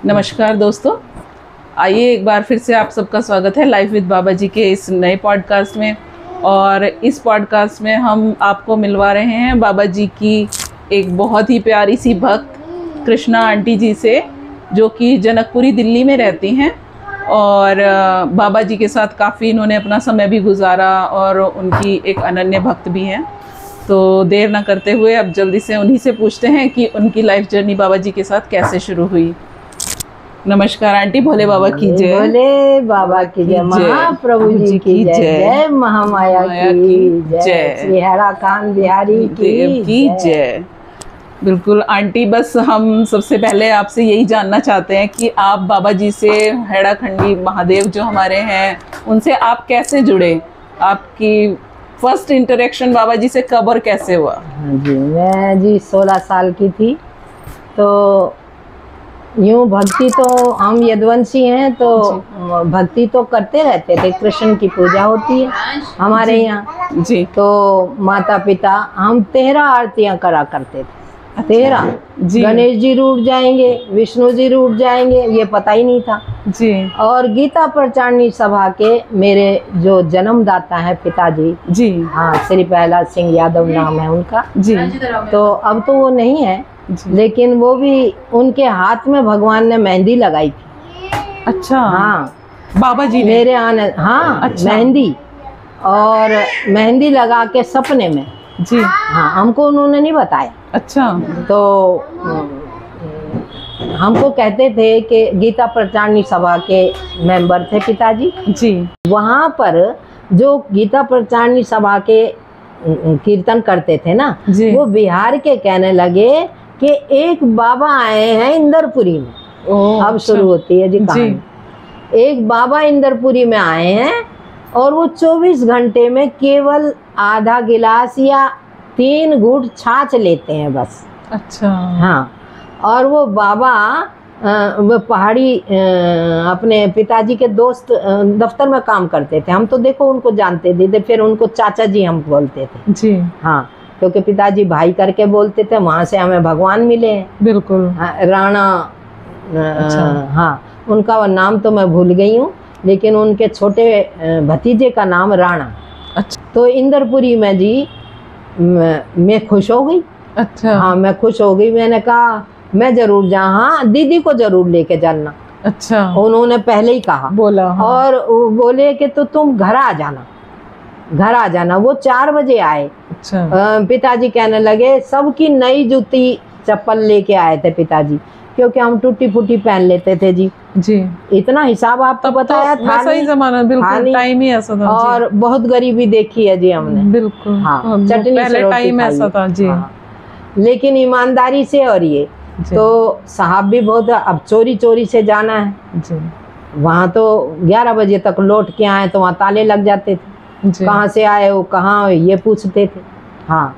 नमस्कार दोस्तों, आइए एक बार फिर से आप सबका स्वागत है लाइफ विद बाबा जी के इस नए पॉडकास्ट में। और इस पॉडकास्ट में हम आपको मिलवा रहे हैं बाबा जी की एक बहुत ही प्यारी सी भक्त कृष्णा आंटी जी से, जो कि जनकपुरी दिल्ली में रहती हैं और बाबा जी के साथ काफ़ी इन्होंने अपना समय भी गुजारा और उनकी एक अनन्य भक्त भी हैं। तो देर ना करते हुए अब जल्दी से उन्हीं से पूछते हैं कि उनकी लाइफ जर्नी बाबा जी के साथ कैसे शुरू हुई। नमस्कार आंटी, भोले बाबा की जय। भोले बाबा की जय, महाप्रभु जी की जय, जय महामाया की जय, श्री हैरा खान बिहारी की जय। बिल्कुल आंटी, बस हम सबसे पहले आपसे यही जानना चाहते हैं कि आप बाबा जी से, हैरा खंडी महादेव जो हमारे हैं, उनसे आप कैसे जुड़े? आपकी फर्स्ट इंटरेक्शन बाबा जी से कब और कैसे हुआ? जी, मैं जी 16 साल की थी। तो यूँ भक्ति तो हम यदुवंशी हैं, तो भक्ति तो करते रहते थे। कृष्ण की पूजा होती है हमारे यहाँ जी। तो माता पिता हम 13 आरतियाँ करा करते थे। 13 जी। गणेश जी रूठ जाएंगे, विष्णु जी रूठ जाएंगे, ये पता ही नहीं था जी। और गीता प्रचारणी सभा के मेरे जो जन्मदाता है पिताजी जी, हाँ, श्री प्रहलाद सिंह यादव नाम है उनका जी। तो अब तो वो नहीं है, लेकिन वो भी उनके हाथ में भगवान ने मेहंदी लगाई थी। अच्छा। हाँ, बाबा जी ने? मेरे आने, हाँ। अच्छा। मेहंदी, और मेहंदी लगा के सपने में जी। हाँ, हमको उन्होंने नहीं बताया। अच्छा। तो हमको कहते थे कि गीता प्रचारणी सभा के मेंबर थे पिताजी जी। वहाँ पर जो गीता प्रचारणी सभा के कीर्तन करते थे ना, वो बिहार के कहने लगे कि एक बाबा आए हैं इंदरपुरी में। अब शुरू होती है जी कहानी। एक बाबा इंदरपुरी में आए हैं और वो 24 घंटे में केवल आधा गिलास या 3 घूंट छाछ लेते हैं बस। अच्छा। हाँ, और वो बाबा वो पहाड़ी अपने पिताजी के दोस्त दफ्तर में काम करते थे। हम तो देखो उनको जानते थे, फिर उनको चाचा जी हम बोलते थे जी। हाँ, क्योंकि पिताजी भाई करके बोलते थे, वहाँ से हमें भगवान मिले हैं। बिल्कुल। राणा। अच्छा। हाँ, उनका नाम तो मैं भूल गई हूँ, लेकिन उनके छोटे भतीजे का नाम राणा। अच्छा। तो इंदरपुरी में जी मैं खुश हो गई। अच्छा। हाँ, मैं खुश हो गई। मैंने कहा मैं जरूर जाऊँ, हाँ दीदी को जरूर लेके जाना। अच्छा। उन्होंने पहले ही कहा, बोला। हाँ। और बोले कि तो तुम घर आ जाना, घर आ जाना। वो 4 बजे आए। अच्छा। पिताजी कहने लगे, सबकी नई जूती चप्पल लेके आए थे पिताजी, क्योंकि हम टूटी फूटी पहन लेते थे जी। जी। इतना हिसाब आपको बताया था, वैसा ही जमाना, बिल्कुल टाइम ही ऐसा था। और बहुत गरीबी देखी है जी हमने। बिल्कुल। हाँ, चटनी पहले टाइम ऐसा था जी। हाँ, लेकिन ईमानदारी से। और ये तो साहब भी बहुत, अब चोरी चोरी से जाना है जी। वहाँ तो 11 बजे तक लौट के आए तो वहाँ ताले लग जाते थे। कहाँ से आए हो, कहाँ, ये पूछते थे। हाँ,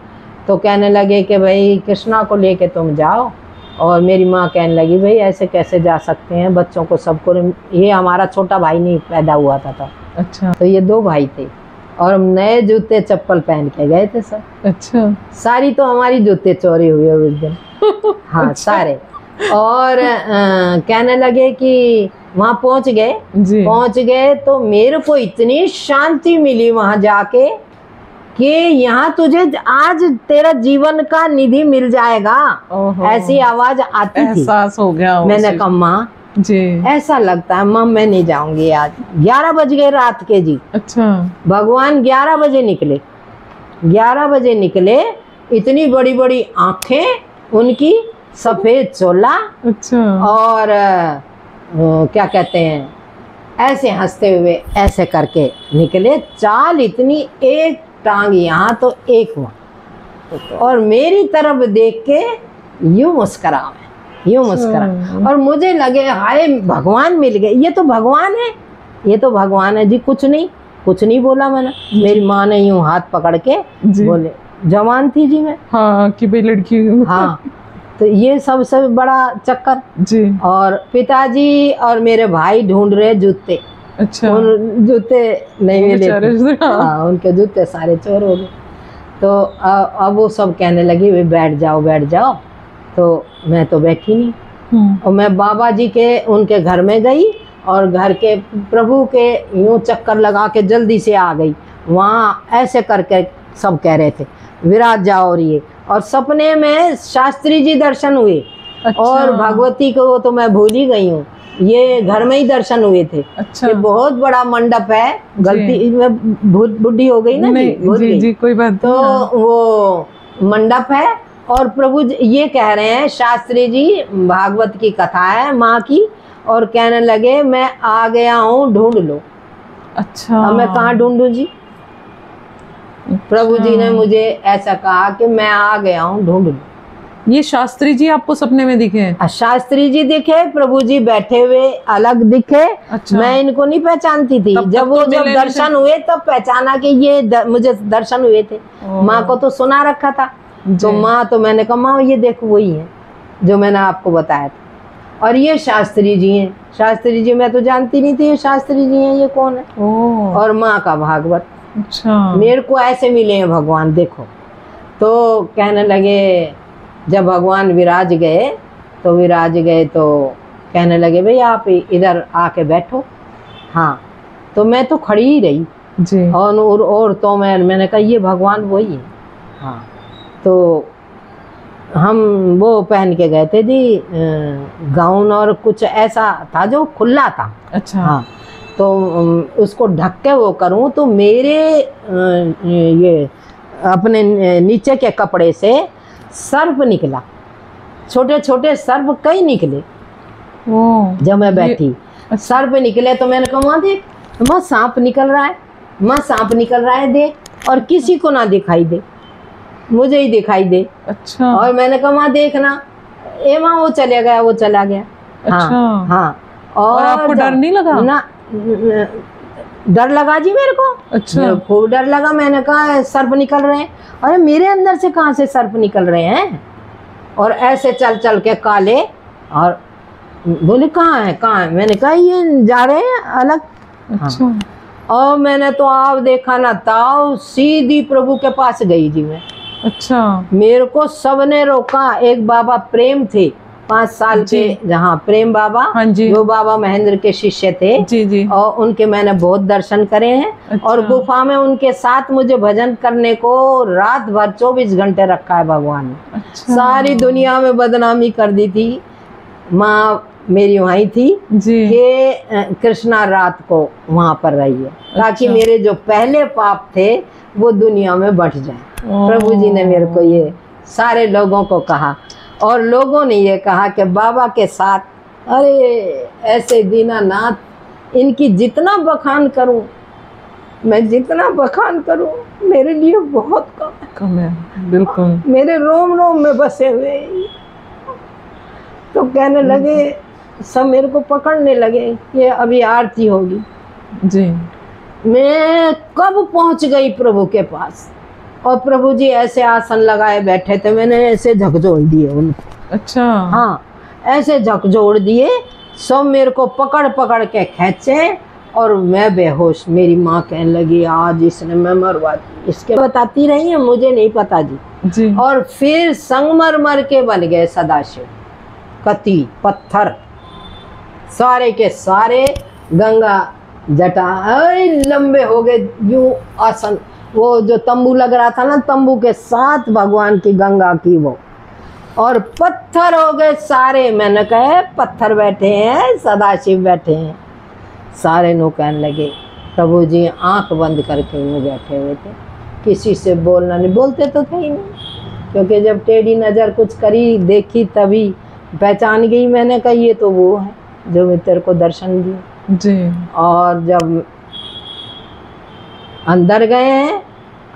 तो कहने लगे कि भाई कृष्णा को लेके तुम जाओ। और मेरी माँ कहने लगी, भाई ऐसे कैसे जा सकते हैं, बच्चों को सबको। ये हमारा छोटा भाई नहीं पैदा हुआ था। अच्छा। तो ये 2 भाई थे और हम नए जूते चप्पल पहन के गए थे सब। अच्छा। सारी तो हमारी जूते चोरी हुए उस दिन। हाँ। अच्छा। सारे। और कहने लगे कि वहाँ पहुँच गए तो मेरे को इतनी शांति मिली वहाँ जाके कि यहाँ तुझे आज तेरा जीवन का निधि मिल जाएगा, ऐसी आवाज आती थी। एहसास हो गया। मैंने कहा माँ जी, ऐसा लगता है माँ मैं नहीं जाऊंगी आज। 11 बज गए रात के जी। अच्छा। भगवान 11 बजे निकले, 11 बजे निकले। इतनी बड़ी बड़ी आंखें उनकी, सफेद चोला। अच्छा। और क्या कहते हैं, ऐसे हंसते हुए ऐसे करके निकले। चाल इतनी, एक टांग यहाँ तो एक वहाँ, और मेरी तरफ देख के यूं मुस्करा, यूं मुस्करा। और मुझे लगे हाय भगवान मिल गए, ये तो भगवान है, ये तो भगवान है जी। कुछ नहीं बोला मैंने। मेरी माँ ने यूं हाथ पकड़ के बोले, जवान थी जी मैं। हाँ, कि भाई लड़की। हाँ, तो ये सबसे बड़ा चक्कर जी। और पिताजी और मेरे भाई ढूंढ रहे जूते। अच्छा। उन जूते नहीं मिले। हाँ, उनके जूते सारे चोर हो गए। तो अब वो सब कहने लगी, वे बैठ जाओ। तो मैं तो बैठी नहीं। और मैं बाबा जी के उनके घर में गई और घर के प्रभु के यूं चक्कर लगा के जल्दी से आ गई। वहाँ ऐसे करके सब कह रहे थे विराज जाओ, और सपने में शास्त्री जी दर्शन हुए। अच्छा। और भगवती को तो मैं भूल ही गई हूँ, ये घर में ही दर्शन हुए थे। अच्छा। ये बहुत बड़ा मंडप है, गलती में बुढ़ी हो गई ना जी, जी, कोई बात तो वो मंडप है और प्रभु ये कह रहे हैं, शास्त्री जी भागवत की कथा है माँ की, और कहने लगे मैं आ गया हूँ, ढूंढ लो। अच्छा। अब मैं कहाँ ढूंढूं जी? प्रभु जी ने मुझे ऐसा कहा कि मैं आ गया हूँ, ढूंढ लो। ये शास्त्री जी आपको सपने में दिखे? शास्त्री जी दिखे, प्रभु जी बैठे हुए अलग दिखे। अच्छा। मैं इनको नहीं पहचानती थी। जब वो जब दर्शन हुए तब पहचाना कि ये मुझे दर्शन हुए थे। माँ को तो सुना रखा था, तो माँ तो मैंने कहा माँ ये देखो वही है जो मैंने आपको बताया था। और ये शास्त्री जी हैं। शास्त्री जी मैं तो जानती नहीं थी ये शास्त्री जी हैं, ये कौन है? और माँ का भागवत। अच्छा। मेरे को ऐसे मिले हैं भगवान, देखो। तो कहने लगे, जब भगवान विराज गए तो कहने लगे भाई आप इधर आके बैठो। हाँ, तो मैं तो खड़ी ही रही जी। और तो मैंने कहा ये भगवान वही है। हाँ, तो हम वो पहन के गए थे जी गाउन, और कुछ ऐसा था जो खुला था। अच्छा। हाँ, तो उसको ढक के वो करूँ तो मेरे ये अपने नीचे के कपड़े से सर्प निकला, छोटे छोटे सर्प कई निकले। जब मैं बैठी सर्प निकले तो मैंने कहा माँ देख, माँ सांप निकल रहा है, माँ सांप निकल रहा है देख, और किसी को ना दिखाई दे, मुझे ही दिखाई दे। अच्छा। और मैंने कहा माँ देखना, ए माँ वो चले गया, वो चला गया। अच्छा। हाँ। और आपको डर नहीं लगा? ना, डर लगा जी मेरे को। अच्छा। खूब डर लगा। मैंने कहा सर्प निकल रहे हैं, अरे मेरे अंदर से कहाँ से सर्प निकल रहे हैं? और ऐसे चल चल के काले, और बोले कहाँ है? मैंने कहा ये जा रहे हैं अलग। अच्छा। हाँ। और मैंने तो आप देखा ना ताऊ, सीधी प्रभु के पास गई जी मैं। अच्छा। मेरे को सबने रोका। एक बाबा प्रेम थे 5 साल के, जहाँ प्रेम बाबा। हाँ जी। जो बाबा महेंद्र के शिष्य थे। जी जी। और उनके मैंने बहुत दर्शन करे हैं। अच्छा। और गुफा में उनके साथ मुझे भजन करने को रात भर 24 घंटे रखा है भगवान ने। अच्छा। सारी दुनिया में बदनामी कर दी थी। माँ मेरी वहीं थी कि कृष्णा रात को वहाँ पर रही है, ताकि मेरे जो पहले पाप थे वो दुनिया में बट जाए। प्रभु जी ने मेरे को ये सारे लोगों को कहा, और लोगों ने ये कहा कि बाबा के साथ, अरे ऐसे दीनानाथ, इनकी जितना बखान करूं, मैं जितना बखान करूं मेरे लिए बहुत कम है। बिल्कुल मेरे रोम रोम में बसे हुए। तो कहने लगे, सब मेरे को पकड़ने लगे कि अभी आरती होगी जी। मैं कब पहुंच गई प्रभु के पास, और प्रभु जी ऐसे आसन लगाए बैठे थे, मैंने ऐसे झकझोड़ दिए उनको। अच्छा। हाँ, ऐसे झकझोड़ दिए, सब मेरे को पकड़ पकड़ के खींचे, और मैं बेहोश। मेरी माँ कहने लगी आज इसने मैं मरवा दी। इसके बताती रही है, मुझे नहीं पता जी। और फिर संगमरमर के बन गए सदाशिव, कति पत्थर सारे के सारे, गंगा जटा लंबे हो गए यूं आसन। वो जो तंबू लग रहा था ना, तंबू के साथ भगवान की गंगा की वो, और पत्थर हो गए सारे। मैंने कहा पत्थर बैठे हैं, सदाशिव बैठे हैं। सारे नो कहने लगे, प्रभु जी आंख बंद करके वो बैठे हुए थे, किसी से बोलना नहीं, बोलते तो थे ही नहीं, क्योंकि जब टेढ़ी नज़र कुछ करी देखी तभी पहचान गई। मैंने कहा ये तो वो है जो मैं तेरे को दर्शन दिए जी। और जब अंदर गए हैं,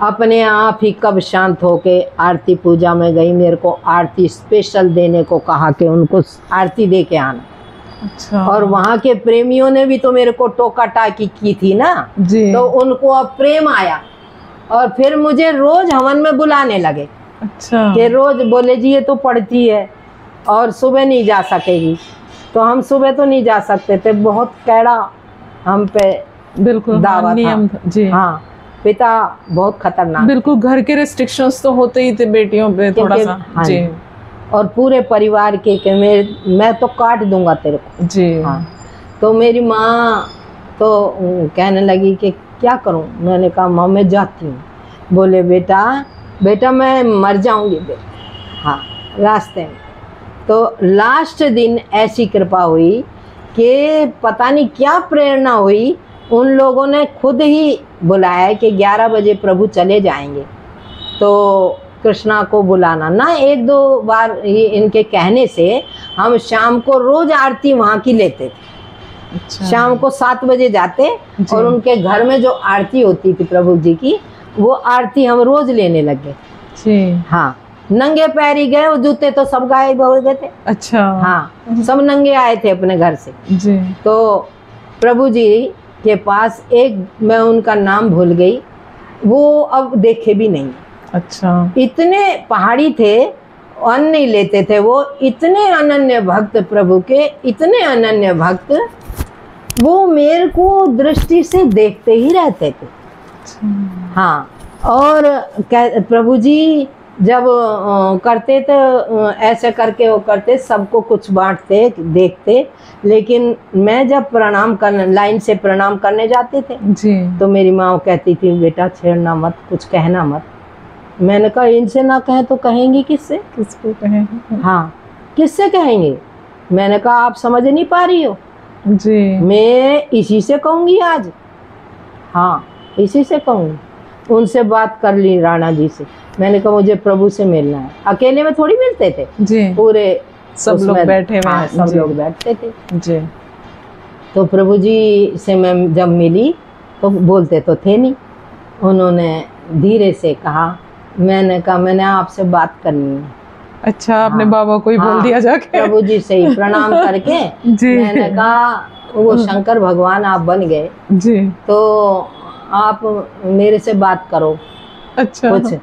अपने आप ही कब शांत होके आरती पूजा में गई। मेरे को आरती स्पेशल देने को कहा कि उनको आरती दे के आना। अच्छा। और वहाँ के प्रेमियों ने भी तो मेरे को टोका टाकी की थी ना जी। तो उनको अब प्रेम आया, और फिर मुझे रोज हवन में बुलाने लगे। अच्छा। कि रोज बोले जी ये तो पढ़ती है और सुबह नहीं जा सकेगी। तो हम सुबह तो नहीं जा सकते थे, बहुत कैड़ा हम पे बिल्कुल दावा नियम था जी। हाँ, पिता बहुत खतरनाक। बिल्कुल घर के रेस्ट्रिक्शंस तो होते ही थे बेटियों पे थोड़ा सा जी। और पूरे परिवार के मैं तो काट दूंगा तेरे को जी। हाँ। तो मेरी माँ तो कहने लगी कि क्या करूं। मैंने कहा माँ मैं जाती हूँ। बोले बेटा मैं मर जाऊंगी बेटा हाँ रास्ते में। तो लास्ट दिन ऐसी कृपा हुई कि पता नहीं क्या प्रेरणा हुई, उन लोगों ने खुद ही बुलाया कि 11 बजे प्रभु चले जाएंगे, तो कृष्णा को बुलाना ना। 1-2 बार इनके कहने से हम शाम को रोज आरती वहाँ की लेते थे। अच्छा। शाम को 7 बजे जाते और उनके घर में जो आरती होती थी प्रभु जी की, वो आरती हम रोज लेने लगे जी। हाँ, नंगे पैरी गए, वो जूते तो सब गायब हो गए थे। अच्छा। हाँ, सब नंगे आए थे अपने घर से जी। तो प्रभु जी के पास एक, मैं उनका नाम भूल गई, वो अब देखे भी नहीं। अच्छा। इतने पहाड़ी थे, अन्न नहीं लेते थे वो, इतने अनन्य भक्त प्रभु के, इतने अनन्य भक्त, वो मेरे को दृष्टि से देखते ही रहते थे। हाँ, और प्रभु जी जब करते तो ऐसे करके वो करते, सबको कुछ बांटते देखते, लेकिन मैं जब प्रणाम करने लाइन से प्रणाम करने जाते थे जी, तो मेरी माँ कहती थी बेटा छेड़ना मत, कुछ कहना मत। मैंने कहा इनसे ना कहें तो कहेंगी किससे? किसको कहेंगे? हाँ, किससे कहेंगे? मैंने कहा आप समझ नहीं पा रही हो जी, मैं इसी से कहूँगी आज। हाँ, इसी से कहूँगी। उनसे बात कर ली राणा जी से। मैंने कहा मुझे प्रभु से मिलना है। अकेले में थोड़ी मिलते थे जी, पूरे सब लोग बैठे हुए। हाँ, सब लोग बैठते थे जी। तो प्रभु जी से मैं जब मिली तो बोलते तो थे नहीं। उन्होंने धीरे से कहा, मैंने कहा मैंने आपसे बात करनी है। अच्छा, आपने बाबा को ही बोल दिया जाके? प्रभु जी से ही प्रणाम करके जी। मैंने कहा वो शंकर भगवान आप बन गए जी, तो आप मेरे से बात करो। अच्छा। कुछ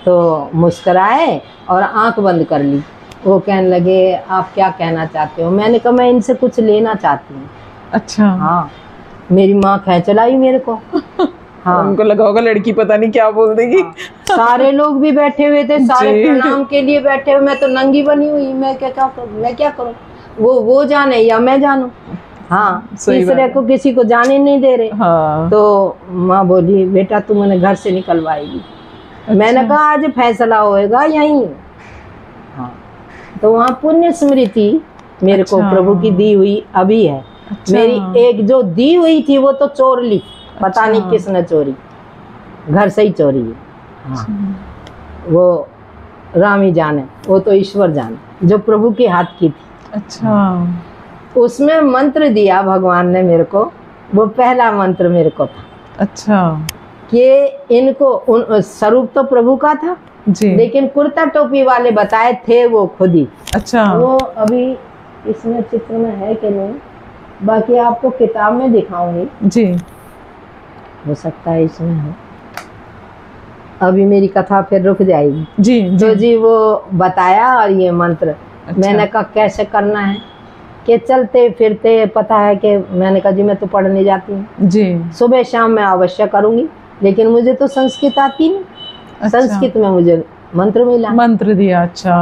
तो मुस्कुराए और आंख बंद कर ली। वो कहने लगे आप क्या कहना चाहते हो? मैंने कहा मैं इनसे कुछ लेना चाहती हूँ। अच्छा। हाँ, मेरी माँ खींच लाई मेरे को। हाँ, उनको लगा होगा लड़की पता नहीं क्या बोल देगी। हाँ, सारे लोग भी बैठे हुए थे, सारे प्रणाम के लिए बैठे हुए। मैं तो नंगी बनी हुई, मैं क्या करूँ? वो जाने या मैं जानूं। हाँ, तीसरे को किसी को जाने नहीं दे रहे। हाँ। तो माँ बोली बेटा तू मैंने घर से निकलवाएगी। अच्छा। मैंने कहा आज फैसला होएगा यहीं। हाँ, तो वहाँ पुण्य स्मृति मेरे को प्रभु की दी हुई अभी है। अच्छा। मेरी एक जो दी हुई थी वो तो चोर ली, पता नहीं किसने चोरी, घर से ही चोरी है। हाँ, वो राम ही जाने, वो तो ईश्वर जाने, जो प्रभु के हाथ की थी। अच्छा। उसमें मंत्र दिया भगवान ने मेरे को, वो पहला मंत्र मेरे को था। अच्छा। कि इनको स्वरूप तो प्रभु का था जी, लेकिन कुर्ता टोपी वाले बताए थे वो खुद ही। अच्छा। वो अभी इसमें चित्र में है कि नहीं, बाकी आपको किताब में दिखाऊंगी जी, हो सकता है इसमें है। अभी मेरी कथा फिर रुक जाएगी जी, तो जी वो बताया और ये मंत्र। अच्छा। मैंने कहा कैसे करना है? कि चलते फिरते पता है कि मैंने कहा जी मैं तो पढ़ने जाती हूँ जी, सुबह शाम मैं अवश्य करूँगी, लेकिन मुझे तो संस्कृत आती नहीं। अच्छा। संस्कृत में मुझे मंत्र मिला, मंत्र दिया। अच्छा।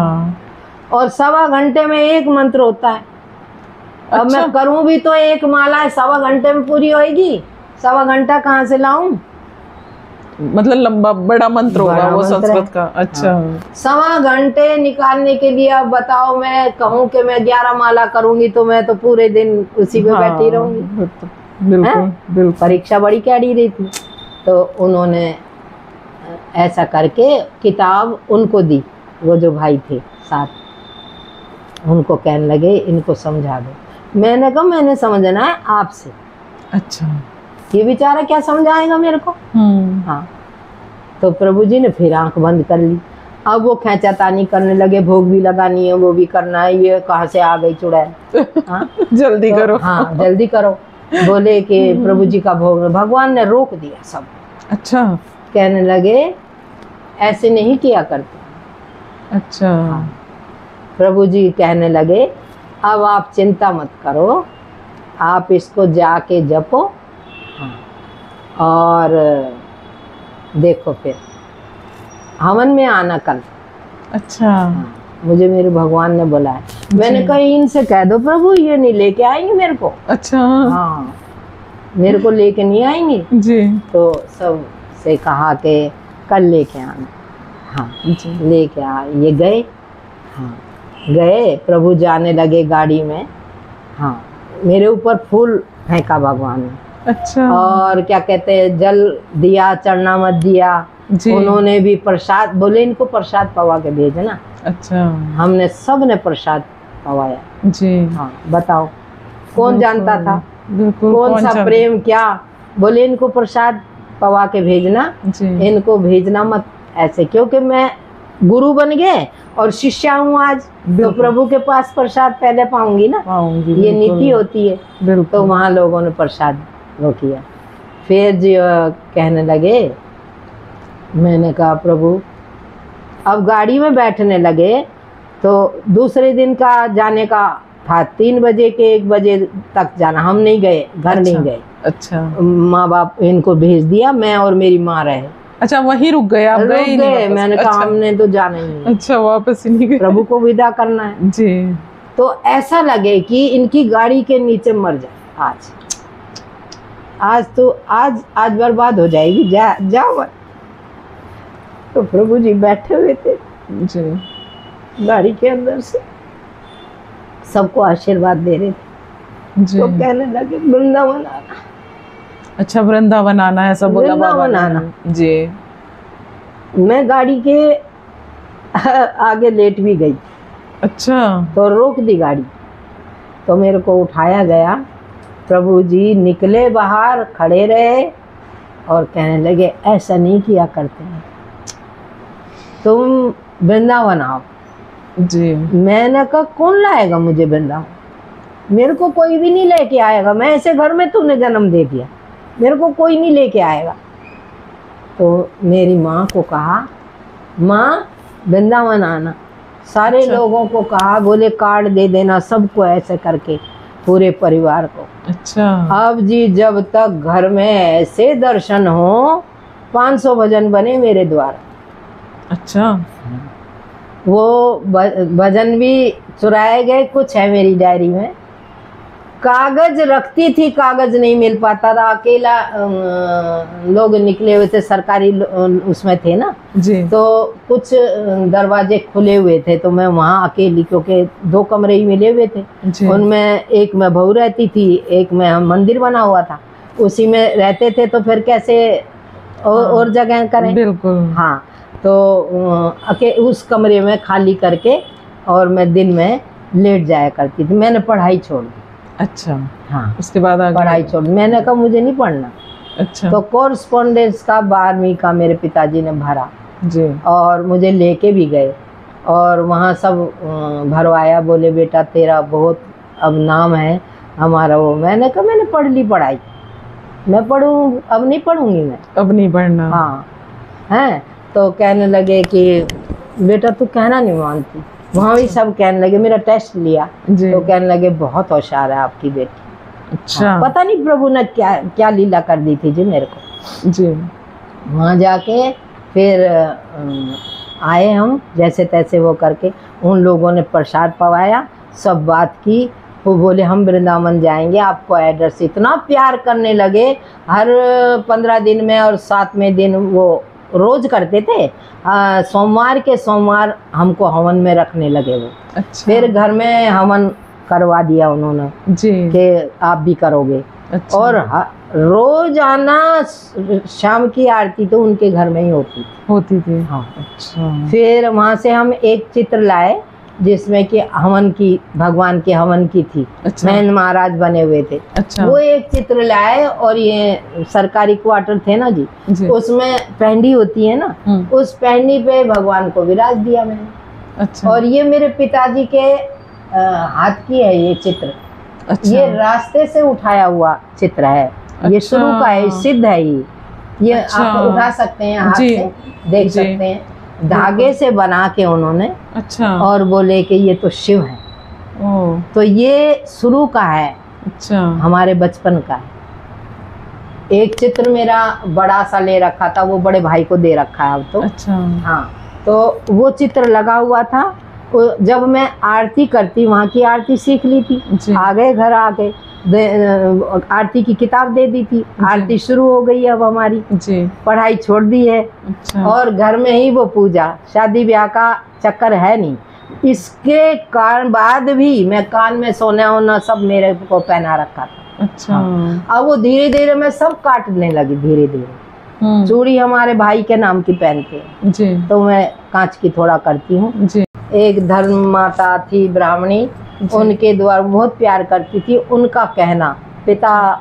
और 1.25 घंटे में एक मंत्र होता है। अच्छा। अब मैं करूँ भी तो एक माला 1.25 घंटे में पूरी होएगी, 1.25 घंटा कहाँ से लाऊं? मतलब लंबा बड़ा मंत्र होगा वो संस्कृत का। अच्छा। हाँ। 1.25 घंटे निकालने के लिए अब बताओ, मैं कहूँ कि मैं 11 माला करूंगी तो मैं तो पूरे दिन उसी पे बैठी रहूंगी। बिल्कुल, बिल्कुल। परीक्षा बड़ी कैडी रही थी। तो उन्होंने ऐसा करके किताब उनको दी, वो जो भाई थे साथ, उनको कहने लगे इनको समझा दो। मैंने कहा मैंने समझना है आपसे। अच्छा। ये बेचारा क्या समझाएगा मेरे को? हाँ। तो प्रभु जी ने फिर आंख बंद कर ली। अब वो खेचातानी करने लगे, भोग भी लगानी है, वो भी करना है, ये कहाँ से आ गई चुड़ैल? हाँ, जल्दी तो, करो। हाँ, जल्दी करो। बोले कि प्रभु जी का भोग, भगवान ने रोक दिया सब। अच्छा। कहने लगे ऐसे नहीं किया करते। अच्छा। हाँ। प्रभु जी कहने लगे अब आप चिंता मत करो, आप इसको जाके जपो। हाँ। और देखो फिर हवन में आना कल। अच्छा। हाँ। मुझे मेरे भगवान ने बुलाया। मैंने कहा इनसे कह दो प्रभु ये नहीं लेके आएंगे मेरे को। अच्छा। हाँ, मेरे को लेके नहीं आएंगे जी। तो सब से कहा कि कल लेके आना। हाँ जी। लेके आ, ये गए। हाँ गए, प्रभु जाने लगे गाड़ी में। हाँ, मेरे ऊपर फूल फेंका भगवान ने। अच्छा। और क्या कहते हैं, जल दिया, चढ़ना मत दिया। उन्होंने भी प्रसाद, बोले इनको प्रसाद पवा के भेजना। अच्छा। हमने सब ने प्रसाद पवाया जी। हाँ, बताओ कौन जानता था बिल्कुल कौन सा प्रेम क्या। बोले इनको प्रसाद पवा के भेजना जी। इनको भेजना मत ऐसे, क्योंकि मैं गुरु बन गए और शिष्या हूँ आज, तो प्रभु के पास प्रसाद पहले पाऊंगी ना, पाऊंगी। ये नीति होती है। तो वहाँ लोगों ने प्रसाद वो किया। फिर जो कहने लगे, मैंने कहा प्रभु, अब गाड़ी में बैठने लगे तो दूसरे दिन का जाने का था, 3 बजे के 1 बजे तक जाना। हम नहीं गए, घर नहीं गए। अच्छा। माँ बाप इनको भेज दिया, मैं और मेरी माँ रहे। अच्छा, वहीं रुक गए आप? गए ही नहीं? मैंने कहा हमने तो जाना ही नहीं। अच्छा, वापस ही नहीं गए? प्रभु को विदा करना है जी। तो ऐसा लगे कि इनकी गाड़ी के नीचे मर जाए आज तो आज बर्बाद हो जाएगी, जाओ। तो प्रभु जी बैठे हुए थे जी गाड़ी के अंदर से, सबको आशीर्वाद दे रहे थे जी। तो कहने लगे वृंदावन आना। अच्छा, वृंदावन आना है सब बोला बाबा ने जी। मैं गाड़ी के आगे लेट भी गई। अच्छा। तो रोक दी गाड़ी, तो मेरे को उठाया गया। प्रभु जी निकले बाहर, खड़े रहे और कहने लगे ऐसा नहीं किया करते हैं, तुम वृंदावन आओ जी। मैंने कहा कौन लाएगा मुझे वृंदावन, मेरे को कोई भी नहीं लेके आएगा। मैं ऐसे घर में तूने जन्म दे दिया, मेरे को कोई नहीं लेके आएगा। तो मेरी माँ को कहा, माँ वृंदावन आना। सारे अच्छा। लोगों को कहा, बोले कार्ड दे देना सबको, ऐसे करके पूरे परिवार को। अच्छा। अब जी जब तक घर में ऐसे दर्शन हो, 500 भजन बने मेरे द्वारा। अच्छा। वो भजन भी चुराए गए, कुछ है मेरी डायरी में। कागज रखती थी, कागज नहीं मिल पाता था। अकेला लोग निकले हुए थे, सरकारी उसमें थे ना जी। तो कुछ दरवाजे खुले हुए थे, तो मैं वहाँ अकेली, क्योंकि 2 कमरे ही मिले हुए थे। उनमें एक में बहू रहती थी, एक में मंदिर बना हुआ था, उसी में रहते थे। तो फिर कैसे और जगह करें। बिल्कुल। हाँ, तो उस कमरे में खाली करके और मैं दिन में लेट जाया करती थी। मैंने पढ़ाई छोड़ दी। अच्छा। हाँ, उसके बाद पढ़ाई छोड़, मैंने कहा मुझे नहीं पढ़ना। अच्छा। तो कॉरस्पॉन्डेंस का 12वीं का मेरे पिताजी ने भरा जी, और मुझे लेके भी गए और वहाँ सब भरवाया। बोले बेटा तेरा बहुत अब नाम है हमारा वो। मैंने कहा मैंने पढ़ ली पढ़ाई, मैं पढ़ूँ, अब नहीं पढ़ूंगी मैं, अब नहीं पढ़ना। हाँ हैं। तो कहने लगे कि बेटा तू कहना नहीं मानती। वहाँ भी सब कहने लगे, मेरा टेस्ट लिया तो कहने लगे बहुत होशियार है आपकी बेटी। अच्छा। हाँ, पता नहीं प्रभु ने क्या क्या लीला कर दी थी जी मेरे को जी। वहाँ जाके फिर आए हम जैसे तैसे वो करके। उन लोगों ने प्रसाद पवाया, सब बात की। वो बोले हम वृंदावन जाएंगे, आपको एड्रेस। इतना प्यार करने लगे, हर 15 दिन में और 7वें दिन वो रोज करते थे। सोमवार के सोमवार हमको हवन में रखने लगे वो। अच्छा। फिर घर में हवन करवा दिया उन्होंने जी कि आप भी करोगे। अच्छा। और रोज आना, शाम की आरती तो उनके घर में ही होती थी। हाँ। अच्छा। फिर वहाँ से हम एक चित्र लाए जिसमें कि हवन की, भगवान के हवन की थी। अच्छा। महन महाराज बने हुए थे। अच्छा। वो एक चित्र लाए और ये सरकारी क्वार्टर थे ना जी, उसमें पैंडी होती है ना, उस पैंडी पे भगवान को विराज दिया मैंने। अच्छा। और ये मेरे पिताजी के हाथ की है ये चित्र। अच्छा। ये रास्ते से उठाया हुआ चित्र है। अच्छा। ये शुरू का है, सिद्ध है ये। अच्छा। आप उठा सकते हैं हाथ से, देख सकते हैं। धागे से बना के उन्होंने। अच्छा। और बोले कि ये तो शिव है। ओह। तो ये शुरू का है। अच्छा। हमारे बचपन का है। एक चित्र मेरा बड़ा सा ले रखा था, वो बड़े भाई को दे रखा है अब तो। अच्छा। हाँ, तो वो चित्र लगा हुआ था जब मैं आरती करती, वहाँ की आरती सीख ली थी, आ गए घर, आके आरती की किताब दे दी थी, आरती शुरू हो गई अब हमारी जी। पढ़ाई छोड़ दी है। अच्छा। और घर में ही वो पूजा, शादी ब्याह का चक्कर है नहीं। इसके कारण बाद भी मैं कान में सोना होना सब मेरे को पहना रखा था। अच्छा। हाँ। अब वो धीरे धीरे मैं सब काटने लगी, धीरे धीरे। चूड़ी हमारे भाई के नाम की पहनते हैं, तो मैं कांच की थोड़ा करती हूँ। एक धर्म माता थी ब्राह्मणी, उनके द्वारा बहुत प्यार करती थी। उनका कहना, पिता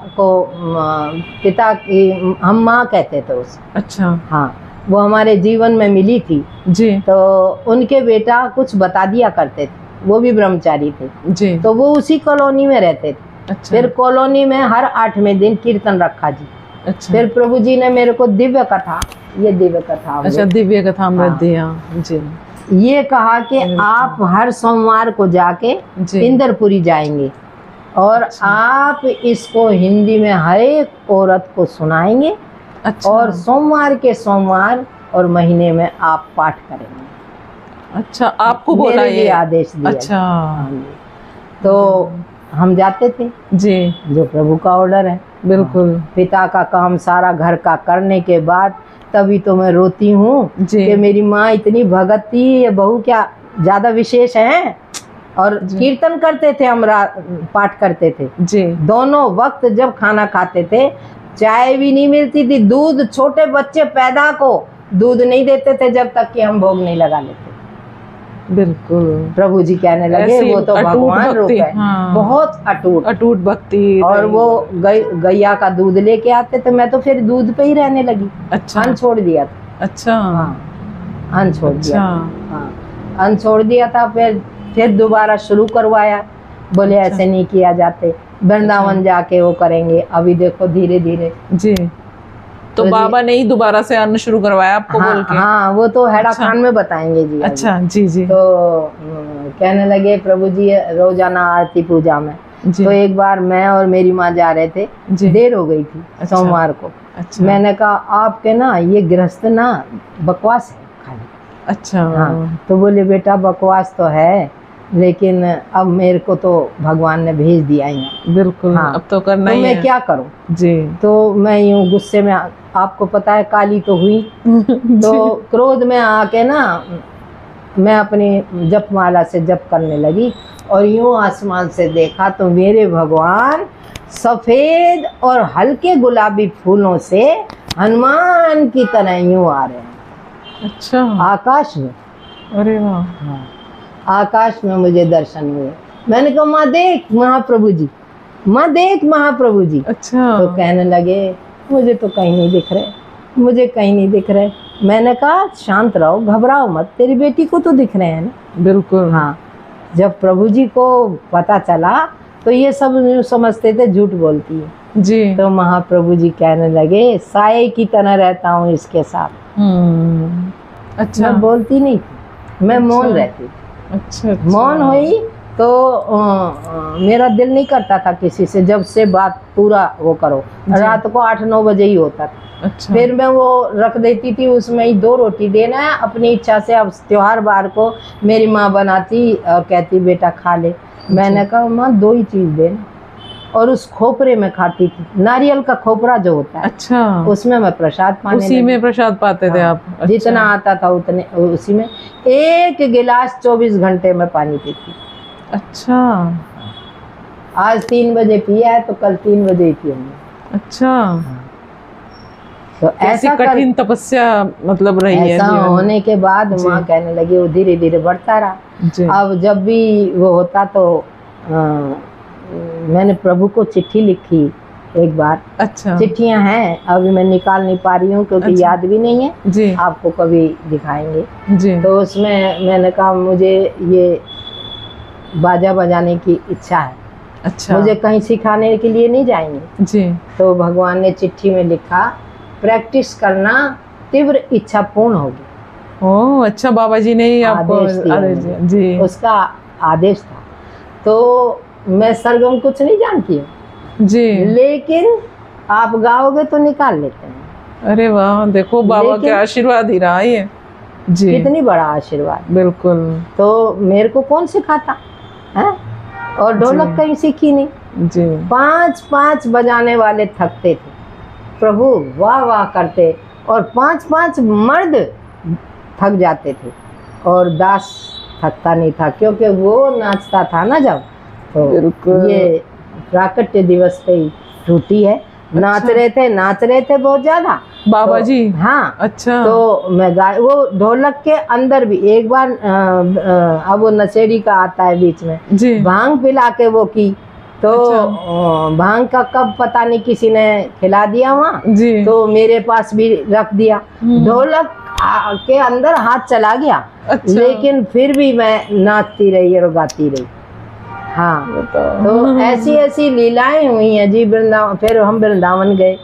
की हम माँ कहते थे उसे। अच्छा। हाँ, वो हमारे जीवन में मिली थी जी। तो उनके बेटा कुछ बता दिया करते थे, वो भी ब्रह्मचारी थे जी। तो वो उसी कॉलोनी में रहते थे। अच्छा। फिर कॉलोनी में हर 8वें दिन कीर्तन रखा जी। अच्छा। फिर प्रभु जी ने मेरे को दिव्य कथा, ये दिव्य कथा, अच्छा, दिव्य कथा अमृत दिया जी। ये कहा कि आप हर सोमवार को जाके इंद्रपुरी जाएंगे और आप इसको हिंदी में हर एक औरत को सुनाएंगे। अच्छा। और सोमवार के सोमवार और महीने में आप पाठ करेंगे। अच्छा, आपको बोला ये आदेश दिया। अच्छा। तो हम जाते थे जी, जो प्रभु का ऑर्डर है। बिल्कुल। पिता का काम सारा घर का करने के बाद तभी तो मैं रोती हूँ कि मेरी माँ इतनी भगत थी, ये बहू क्या ज्यादा विशेष है। और कीर्तन करते थे, हम पाठ करते थे जी। दोनों वक्त जब खाना खाते थे, चाय भी नहीं मिलती थी, दूध, छोटे बच्चे पैदा को दूध नहीं देते थे जब तक कि हम भोग नहीं लगा लेते। बिल्कुल। प्रभु जी कहने लगे वो तो भगवान रूप है। हाँ। बहुत अटूट भक्ति। और वो गैया का दूध लेके आते थे, मैं तो फिर दूध पे ही रहने लगी। अच्छा। अन्न छोड़ दिया था। अच्छा। हाँ, अन्न छोड़ दिया। हाँ, अन्न छोड़ दिया था। फिर दोबारा शुरू करवाया, बोले ऐसे नहीं किया जाते, वृंदावन जाके वो करेंगे। अभी देखो धीरे धीरे जी। तो बाबा ने ही दोबारा से अन्न शुरू करवाया आपको? हाँ, बोल के? हाँ, वो तो हैरा खान में बताएंगे जी। अच्छा जी जी। तो कहने लगे प्रभु जी रोजाना आरती पूजा में। तो एक बार मैं और मेरी माँ जा रहे थे, देर हो गई थी। अच्छा। सोमवार को। अच्छा। मैंने कहा आपके ना ये गृहस्थ ना बकवास है खाली। अच्छा। हाँ, तो बोले बेटा बकवास तो है, लेकिन अब मेरे को तो भगवान ने भेज दिया ही। बिल्कुल। हाँ, अब तो करना ही है। मैं क्या करूं जी। तो मैं यूं गुस्से में, आपको पता है काली तो हुई तो क्रोध में आके ना मैं अपनी जपमाला से जप करने लगी और यूं आसमान से देखा तो मेरे भगवान सफेद और हल्के गुलाबी फूलों से हनुमान की तरह यूं आ रहे हैं। अच्छा। आकाश में। अरे वाह। हाँ, आकाश में मुझे दर्शन हुए। मैंने कहा माँ देख महाप्रभु जी, माँ देख महाप्रभु जी। अच्छा। तो कहने लगे मुझे तो कहीं नहीं दिख रहे, मुझे कहीं नहीं दिख रहे। मैंने कहा शांत रहो, घबराओ मत, तेरी बेटी को तो दिख रहे हैं ना। बिल्कुल। हाँ, जब प्रभु जी को पता चला तो ये सब समझते थे झूठ बोलती है जी। तो महाप्रभु जी कहने लगे साये की तरह रहता हूँ इसके साथ। अच्छा। मैं बोलती नहीं थी, मैं मौन रहती थी। अच्छा। मौन हुई तो मेरा दिल नहीं करता था किसी से, जब से बात पूरा वो करो। रात को 8-9 बजे ही होता था। अच्छा। फिर मैं वो रख देती थी, उसमें ही 2 रोटी देना है अपनी इच्छा से। अब त्योहार बार को मेरी माँ बनाती और कहती बेटा खा ले। मैंने कहा माँ 2 ही चीज देना, और उस खोपरे में खाती थी, नारियल का खोपरा जो होता है। अच्छा। उसमें मैं प्रसाद पाने उसी में प्रसाद पाते थे आप? अच्छा। जितना आता था उतने उसी में। 1 गिलास 24 घंटे में पानी पीती। अच्छा। आज 3 बजे पिया है तो कल 3 बजे ही पियूंगी। अच्छा। तो ऐसा कठिन तपस्या मतलब रही है। ऐसा होने के बाद माँ कहने लगी, वो धीरे धीरे बढ़ता रहा। अब जब भी वो होता तो मैंने प्रभु को चिट्ठी लिखी एक बार। अच्छा। चिट्ठियां हैं, अभी मैं निकाल नहीं पा रही हूँ क्योंकि अच्छा। याद भी नहीं है जी। आपको कभी दिखाएंगे जी। तो उसमें मैंने कहा मुझे ये बाजा बजाने की इच्छा है। अच्छा। मुझे कहीं सिखाने के लिए नहीं जाएंगे जी। तो भगवान ने चिट्ठी में लिखा प्रैक्टिस करना तीव्र इच्छा पूर्ण होगी। ओह अच्छा, बाबा जी ने ही आपको आदेश दिया जी। उसका आदेश था। तो मैं सरगम कुछ नहीं जानती हूँ जी, लेकिन आप गाओगे तो निकाल लेते हैं। अरे वाह, देखो बाबा के आशीर्वाद ही रहा ये। जी। कितनी बड़ा आशीर्वाद। बिल्कुल। तो मेरे को कौन सिखाता है, और ढोलक कहीं सीखी नहीं। जी। 5-5 बजाने वाले थकते थे, प्रभु वाह वाह करते, और 5-5 मर्द थक जाते थे, और दास थकता नहीं था, क्योंकि वो नाचता था ना जब, तो ये प्राकट्य दिवस पे टूटी है। अच्छा। नाच रहे थे बहुत ज्यादा बाबा तो, जी। हाँ। अच्छा। तो मैं वो ढोलक के अंदर भी एक बार अब वो नशेड़ी का आता है बीच में जी। भांग पिला के वो की, तो अच्छा। भांग का कब पता नहीं किसी ने खिला दिया वहाँ, तो मेरे पास भी रख दिया। ढोलक के अंदर हाथ चला गया। अच्छा। लेकिन फिर भी मैं नाचती रही और गाती रही। हाँ, तो ऐसी ऐसी लीलाएं हुई हैं जी वृंदावन। फिर हम वृंदावन गए।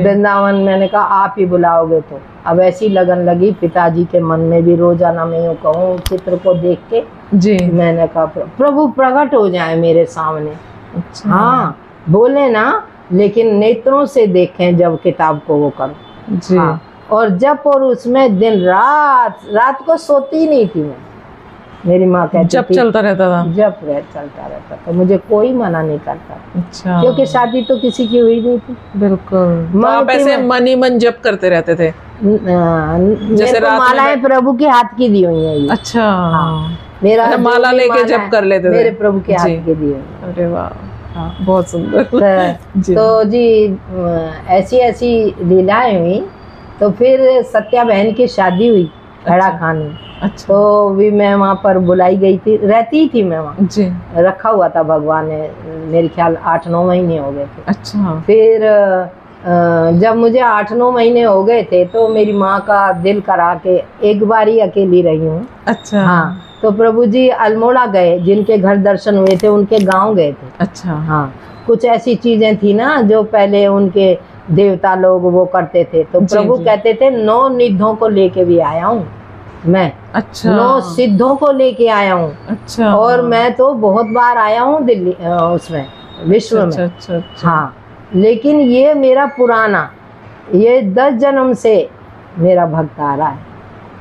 वृंदावन मैंने कहा आप ही बुलाओगे, तो अब ऐसी लगन लगी पिताजी के मन में भी। रोजाना मैं यूँ कहूँ चित्र को देख के जी मैंने कहा प्रभु प्रकट हो जाए मेरे सामने। अच्छा। हाँ, बोले ना, लेकिन नेत्रों से देखें जब किताब को वो करो जी। हाँ, और जब और उसमें दिन रात को सोती नहीं थी मैं। मेरी माँ कहती जब थी चलता रहता था, चलता रहता था, मुझे कोई मना नहीं करता। अच्छा। क्योंकि शादी तो किसी की हुई नहीं थी। बिल्कुल। तो आप ऐसे मन ही मन जप करते रहते थे? जैसे मालाएं प्रभु के हाथ की दी हुई है। अच्छा। हाँ, मेरा माला लेके जप कर लेते थे? मेरे प्रभु के हाथ की दी हुई। अरे वाह, हाँ, बहुत सुंदर। तो जी ऐसी ऐसी लीलाएं हुई। तो फिर सत्या बहन की शादी हुई खड़ा खान में। अच्छा। तो भी मैं वहाँ पर बुलाई गई थी, रहती थी मैं वहाँ जी। रखा हुआ था भगवान ने, मेरे ख्याल 8-9 महीने हो गए थे। अच्छा। फिर जब मुझे 8-9 महीने हो गए थे तो मेरी माँ का दिल करा के एक बार ही अकेली रही हूँ। अच्छा। हाँ, तो प्रभु जी अल्मोड़ा गए, जिनके घर दर्शन हुए थे उनके गाँव गए थे। अच्छा। हाँ, कुछ ऐसी चीजें थी ना जो पहले उनके देवता लोग वो करते थे, तो प्रभु कहते थे 9 निधों को लेके भी आया हूँ मैं। अच्छा। 9 सिद्धों को लेके आया हूँ। अच्छा। और मैं तो बहुत बार आया हूँ दिल्ली उसमें विश्व में। अच्छा, अच्छा। हाँ, लेकिन ये मेरा पुराना, ये 10 जन्म से मेरा भक्त आ रहा है।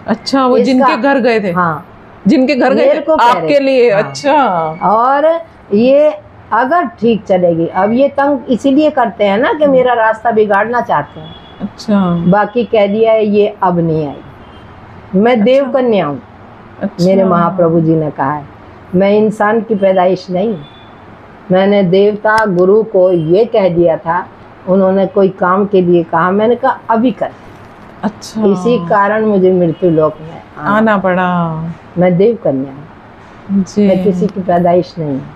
अच्छा, वो जिनके घर गए थे? हाँ, जिनके घर गए थे आपके लिए। हाँ। अच्छा। और ये अगर ठीक चलेगी, अब ये तंग इसीलिए करते हैं ना कि मेरा रास्ता बिगाड़ना चाहते हैं। अच्छा। बाकी कह दिया है ये अब नहीं आई। मैं अच्छा। देव कन्या हूँ। अच्छा। मेरे महाप्रभु जी ने कहा है, मैं इंसान की पैदाइश नहीं हूँ। मैंने देवता गुरु को ये कह दिया था, उन्होंने कोई काम के लिए कहा, मैंने कहा अभी कर। अच्छा। इसी कारण मुझे मृत्यु लोक में आना पड़ा। मैं देव कन्या हूँ, मैं किसी की पैदाइश नहीं हूँ।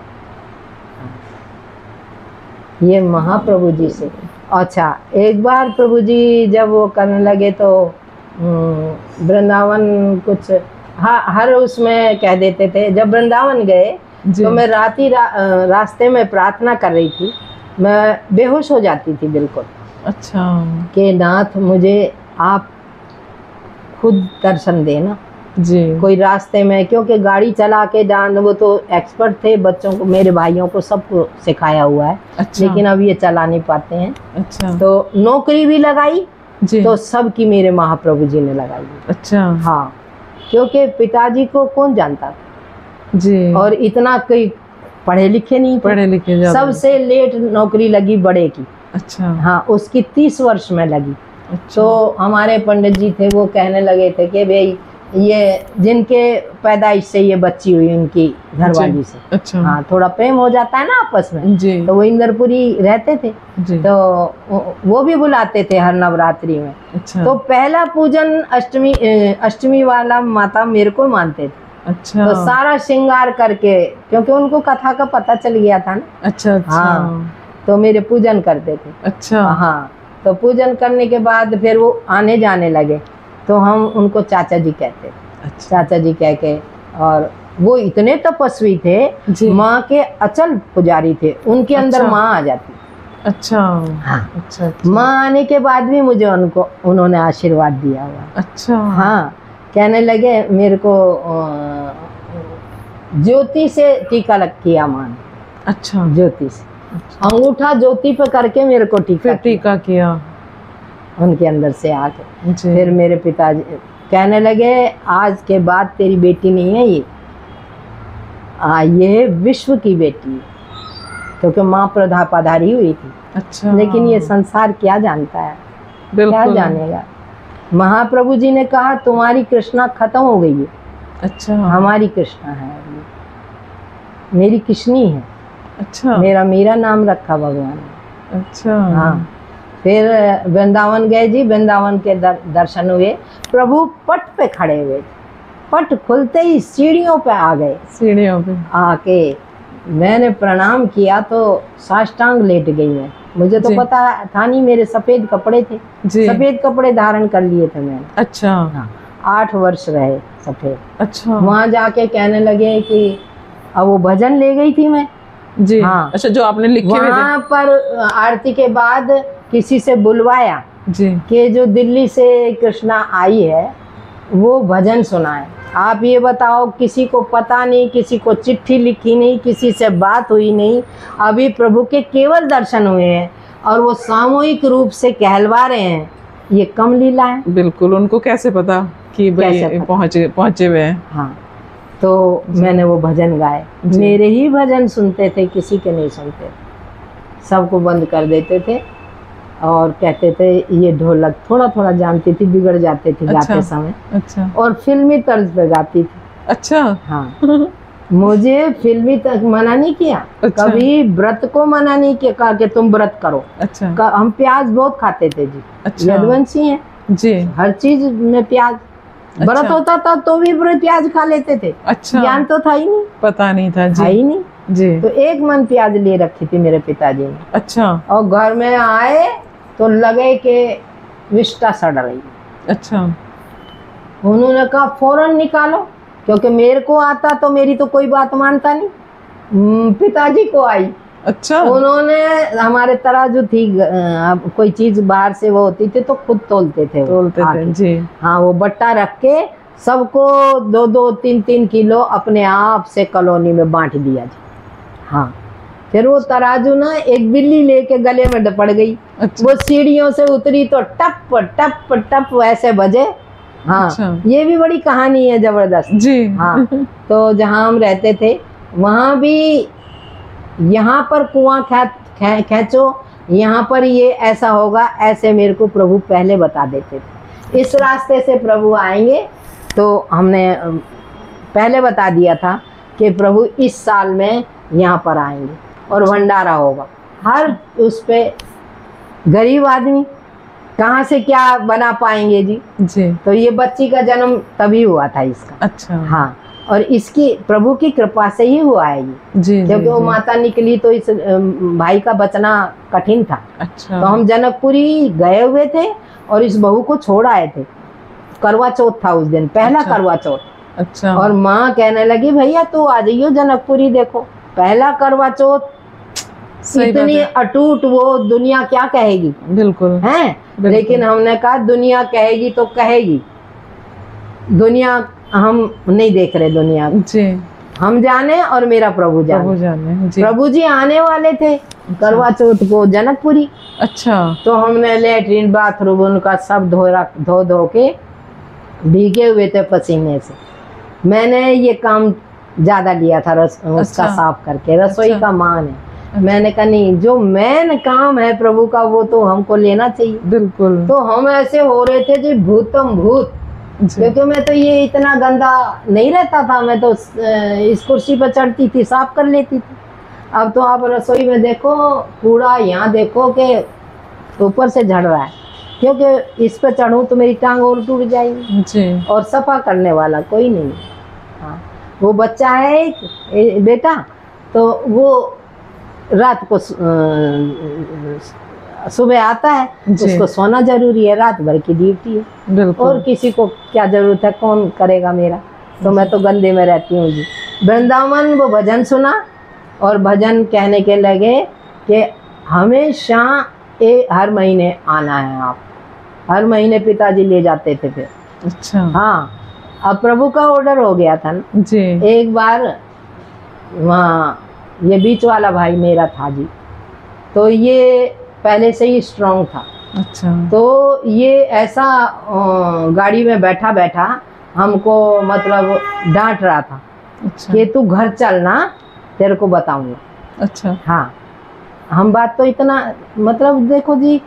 ये महाप्रभु जी से। अच्छा, एक बार प्रभु जी जब वो करने लगे तो वृंदावन कुछ हर उसमें कह देते थे। जब वृंदावन गए तो मैं रास्ते में प्रार्थना कर रही थी, मैं बेहोश हो जाती थी बिल्कुल। अच्छा। कि नाथ मुझे आप खुद दर्शन देना जी। कोई रास्ते में, क्योंकि गाड़ी चला के जान, वो तो एक्सपर्ट थे, बच्चों को, मेरे भाइयों को सबको सिखाया हुआ है। अच्छा। लेकिन अब ये चला नहीं पाते हैं। अच्छा। तो नौकरी भी लगाई जी। तो सबकी मेरे महाप्रभु जी ने लगाई। अच्छा। हाँ, क्योंकि पिताजी को कौन जानता था जी। और इतना कोई पढ़े लिखे नहीं थे। सबसे लेट नौकरी लगी बड़े की। अच्छा। हाँ, उसकी 30 वर्ष में लगी। अच्छा। तो हमारे पंडित जी थे, वो कहने लगे थे कि भाई ये जिनके पैदाइश से ये बच्ची हुई उनकी घरवाली से। अच्छा। हाँ, थोड़ा प्रेम हो जाता है ना आपस में जी। तो वो इंद्रपुरी रहते थे जी। तो वो भी बुलाते थे हर नवरात्रि में। अच्छा। तो पहला पूजन अष्टमी वाला माता मेरे को मानते थे। अच्छा। तो सारा श्रृंगार करके, क्योंकि उनको कथा का पता चल गया था ना। अच्छा, अच्छा। हाँ, तो मेरे पूजन करते थे। अच्छा। हाँ, तो पूजन करने के बाद फिर वो आने जाने लगे, तो हम उनको चाचा जी कहते। अच्छा। चाचा जी कह के, और वो इतने तपस्वी थे, माँ के अचल पुजारी थे, उनके अंदर अच्छा। माँ आ जाती। अच्छा। हाँ। अच्छा, अच्छा। माँ आने के बाद भी मुझे उन्होंने आशीर्वाद दिया हुआ। अच्छा। हाँ, कहने लगे मेरे को ज्योति से टीका किया माँ ने। अच्छा। ज्योति से। अच्छा। अंगूठा ज्योति पे करके मेरे को टीका किया उनके अंदर से आके। फिर मेरे पिताजी कहने लगे आज के बाद तेरी बेटी नहीं है ये विश्व की बेटी है, क्योंकि माँ पधारी हुई थी। अच्छा। लेकिन ये संसार क्या जानता है, क्या जानेगा। महाप्रभु जी ने कहा तुम्हारी कृष्णा खत्म हो गई है। अच्छा। हमारी कृष्णा है, मेरी कृष्णी है। अच्छा। मेरा नाम रखा भगवान ने। अच्छा। हाँ। फिर वृंदावन गए जी, वृंदावन के दर्शन हुए। प्रभु पट पे खड़े हुए, पट खुलते ही सीढ़ियों पे आ गए। सीढ़ियों पे आके मैंने प्रणाम किया तो साष्टांग लेट गई मैं। मुझे तो पता था नहीं, मेरे सफेद कपड़े थे, सफेद कपड़े धारण कर लिए थे मैंने। अच्छा। हाँ, 8 वर्ष रहे सफेद। अच्छा। वहाँ जाके कहने लगे कि अब वो भजन ले गई थी मैं जी। हाँ। अच्छा, जो आपने लिखे हुए थे वहाँ पर आरती के बाद किसी से बुलवाया जी कि जो दिल्ली से कृष्णा आई है वो भजन सुनाए। आप ये बताओ, किसी को पता नहीं, किसी को चिट्ठी लिखी नहीं, किसी से बात हुई नहीं, अभी प्रभु के केवल दर्शन हुए हैं और वो सामूहिक रूप से कहलवा रहे हैं। ये कम लीला है। बिल्कुल, उनको कैसे पता कि भाई पहुँचे हुए हैं। हाँ, तो मैंने वो भजन गाए। मेरे ही भजन सुनते थे, किसी के नहीं सुनते, सबको बंद कर देते थे और कहते थे ये ढोलक थोड़ा थोड़ा जानती थी, बिगड़ जाते थे गाते समय। अच्छा। और फिल्मी तर्ज पे गाती थी। अच्छा। हाँ। मुझे फिल्मी तक मना नहीं किया। अच्छा। कभी व्रत को मना नहीं किया, कहा कि तुम व्रत करो। अच्छा। हम प्याज बहुत खाते थे जी। अच्छा। यदुवंशी हैं जी, हर चीज में प्याज। अच्छा। व्रत होता था तो भी प्याज खा लेते थे। अच्छा। ज्ञान तो था ही नहीं, पता नहीं था जी। ही नहीं जी। तो 1 मन प्याज ले रखी थी मेरे पिताजी ने। अच्छा। और घर में आए तो लगे कि विष्टा सड़ रही। अच्छा। उन्होंने कहा फौरन निकालो, क्योंकि मेरे को आता तो मेरी तो कोई बात मानता नहीं। पिताजी को आई। अच्छा। उन्होंने, हमारे तराजू थी, कोई चीज बाहर से वो होती थी तो खुद तोलते थे जी। हाँ, वो बट्टा रख के सबको 2-2, 3-3 किलो अपने आप से कॉलोनी में बांट दिया जी। हाँ। फिर वो तराजू ना एक बिल्ली लेके गले में पड़ गई। अच्छा। वो सीढ़ियों से उतरी तो टप टप टप वैसे बजे। हाँ। अच्छा। ये भी बड़ी कहानी है जबरदस्त जी। हाँ। तो जहाँ हम रहते थे वहाँ भी, यहाँ पर कुआं खींचो, यहाँ पर ये ऐसा होगा, ऐसे मेरे को प्रभु पहले बता देते थे। इस रास्ते से प्रभु आएंगे, तो हमने पहले बता दिया था कि प्रभु इस साल में यहाँ पर आएंगे और भंडारा होगा। हर उस पे गरीब आदमी कहाँ से क्या बना पाएंगे जी। तो ये बच्ची का जन्म तभी हुआ था इसका। अच्छा। हाँ, और इसकी प्रभु की कृपा से ही हुआ है ये जी। क्योंकि वो माता निकली तो इस भाई का बचना कठिन था। अच्छा। तो हम जनकपुरी गए हुए थे और इस बहू को छोड़ आए थे। करवा चौथ था उस दिन, पहला। अच्छा। करवा चौथ। अच्छा। और माँ कहने लगी भैया तू आ जाइयो जनकपुरी, देखो पहला करवा चौथ, इतनी अटूट, वो दुनिया क्या कहेगी। बिल्कुल है। लेकिन हमने कहा दुनिया कहेगी तो कहेगी, दुनिया हम नहीं देख रहे दुनिया जी। हम जाने और मेरा प्रभु जाने जी। प्रभु जी आने वाले थे। अच्छा। करवा चौथ को जनकपुरी। अच्छा। तो हमने लेटरिन बाथरूम उनका सब धो के भीगे हुए थे पसीने से। मैंने ये काम ज्यादा लिया था उसका। अच्छा। साफ करके रसोई। अच्छा। का मान है। अच्छा। मैंने कहा नहीं, जो मेन काम है प्रभु का वो तो हमको लेना चाहिए। बिल्कुल। तो हम ऐसे हो रहे थे जी भूतम भूत, क्योंकि मैं तो ये इतना गंदा नहीं रहता था। मैं तो इस कुर्सी पर चढ़ती थी, साफ कर लेती थी। अब तो आप रसोई में देखो कूड़ा, यहाँ देखो कि ऊपर से झड़ रहा है, क्योंकि इस पर चढ़ूँ तो मेरी टांग और टूट जाएगी जी। और सफा करने वाला कोई नहीं। हाँ, वो बच्चा है एक बेटा, तो वो रात को सुबह आता है, उसको सोना जरूरी है, रात भर की ड्यूटी है। और किसी को क्या जरूरत है, कौन करेगा मेरा। तो मैं तो गंदे में रहती हूँ जी। वृंदावन वो भजन सुना और भजन कहने के लगे कि हमेशा हर महीने आना है आप। हर महीने पिताजी ले जाते थे फिर। अच्छा। हाँ, अब प्रभु का ऑर्डर हो गया था ना जी। एक बार वहाँ ये बीच वाला भाई मेरा था जी, तो ये पहले से ही स्ट्रांग था। अच्छा। तो ये ऐसा गाड़ी में बैठा बैठा हमको मतलब डांट रहा था अच्छा। कि तू घर चलना, तेरे को बताऊंगा। अच्छा। हाँ, हम बात तो इतना मतलब देखो जी,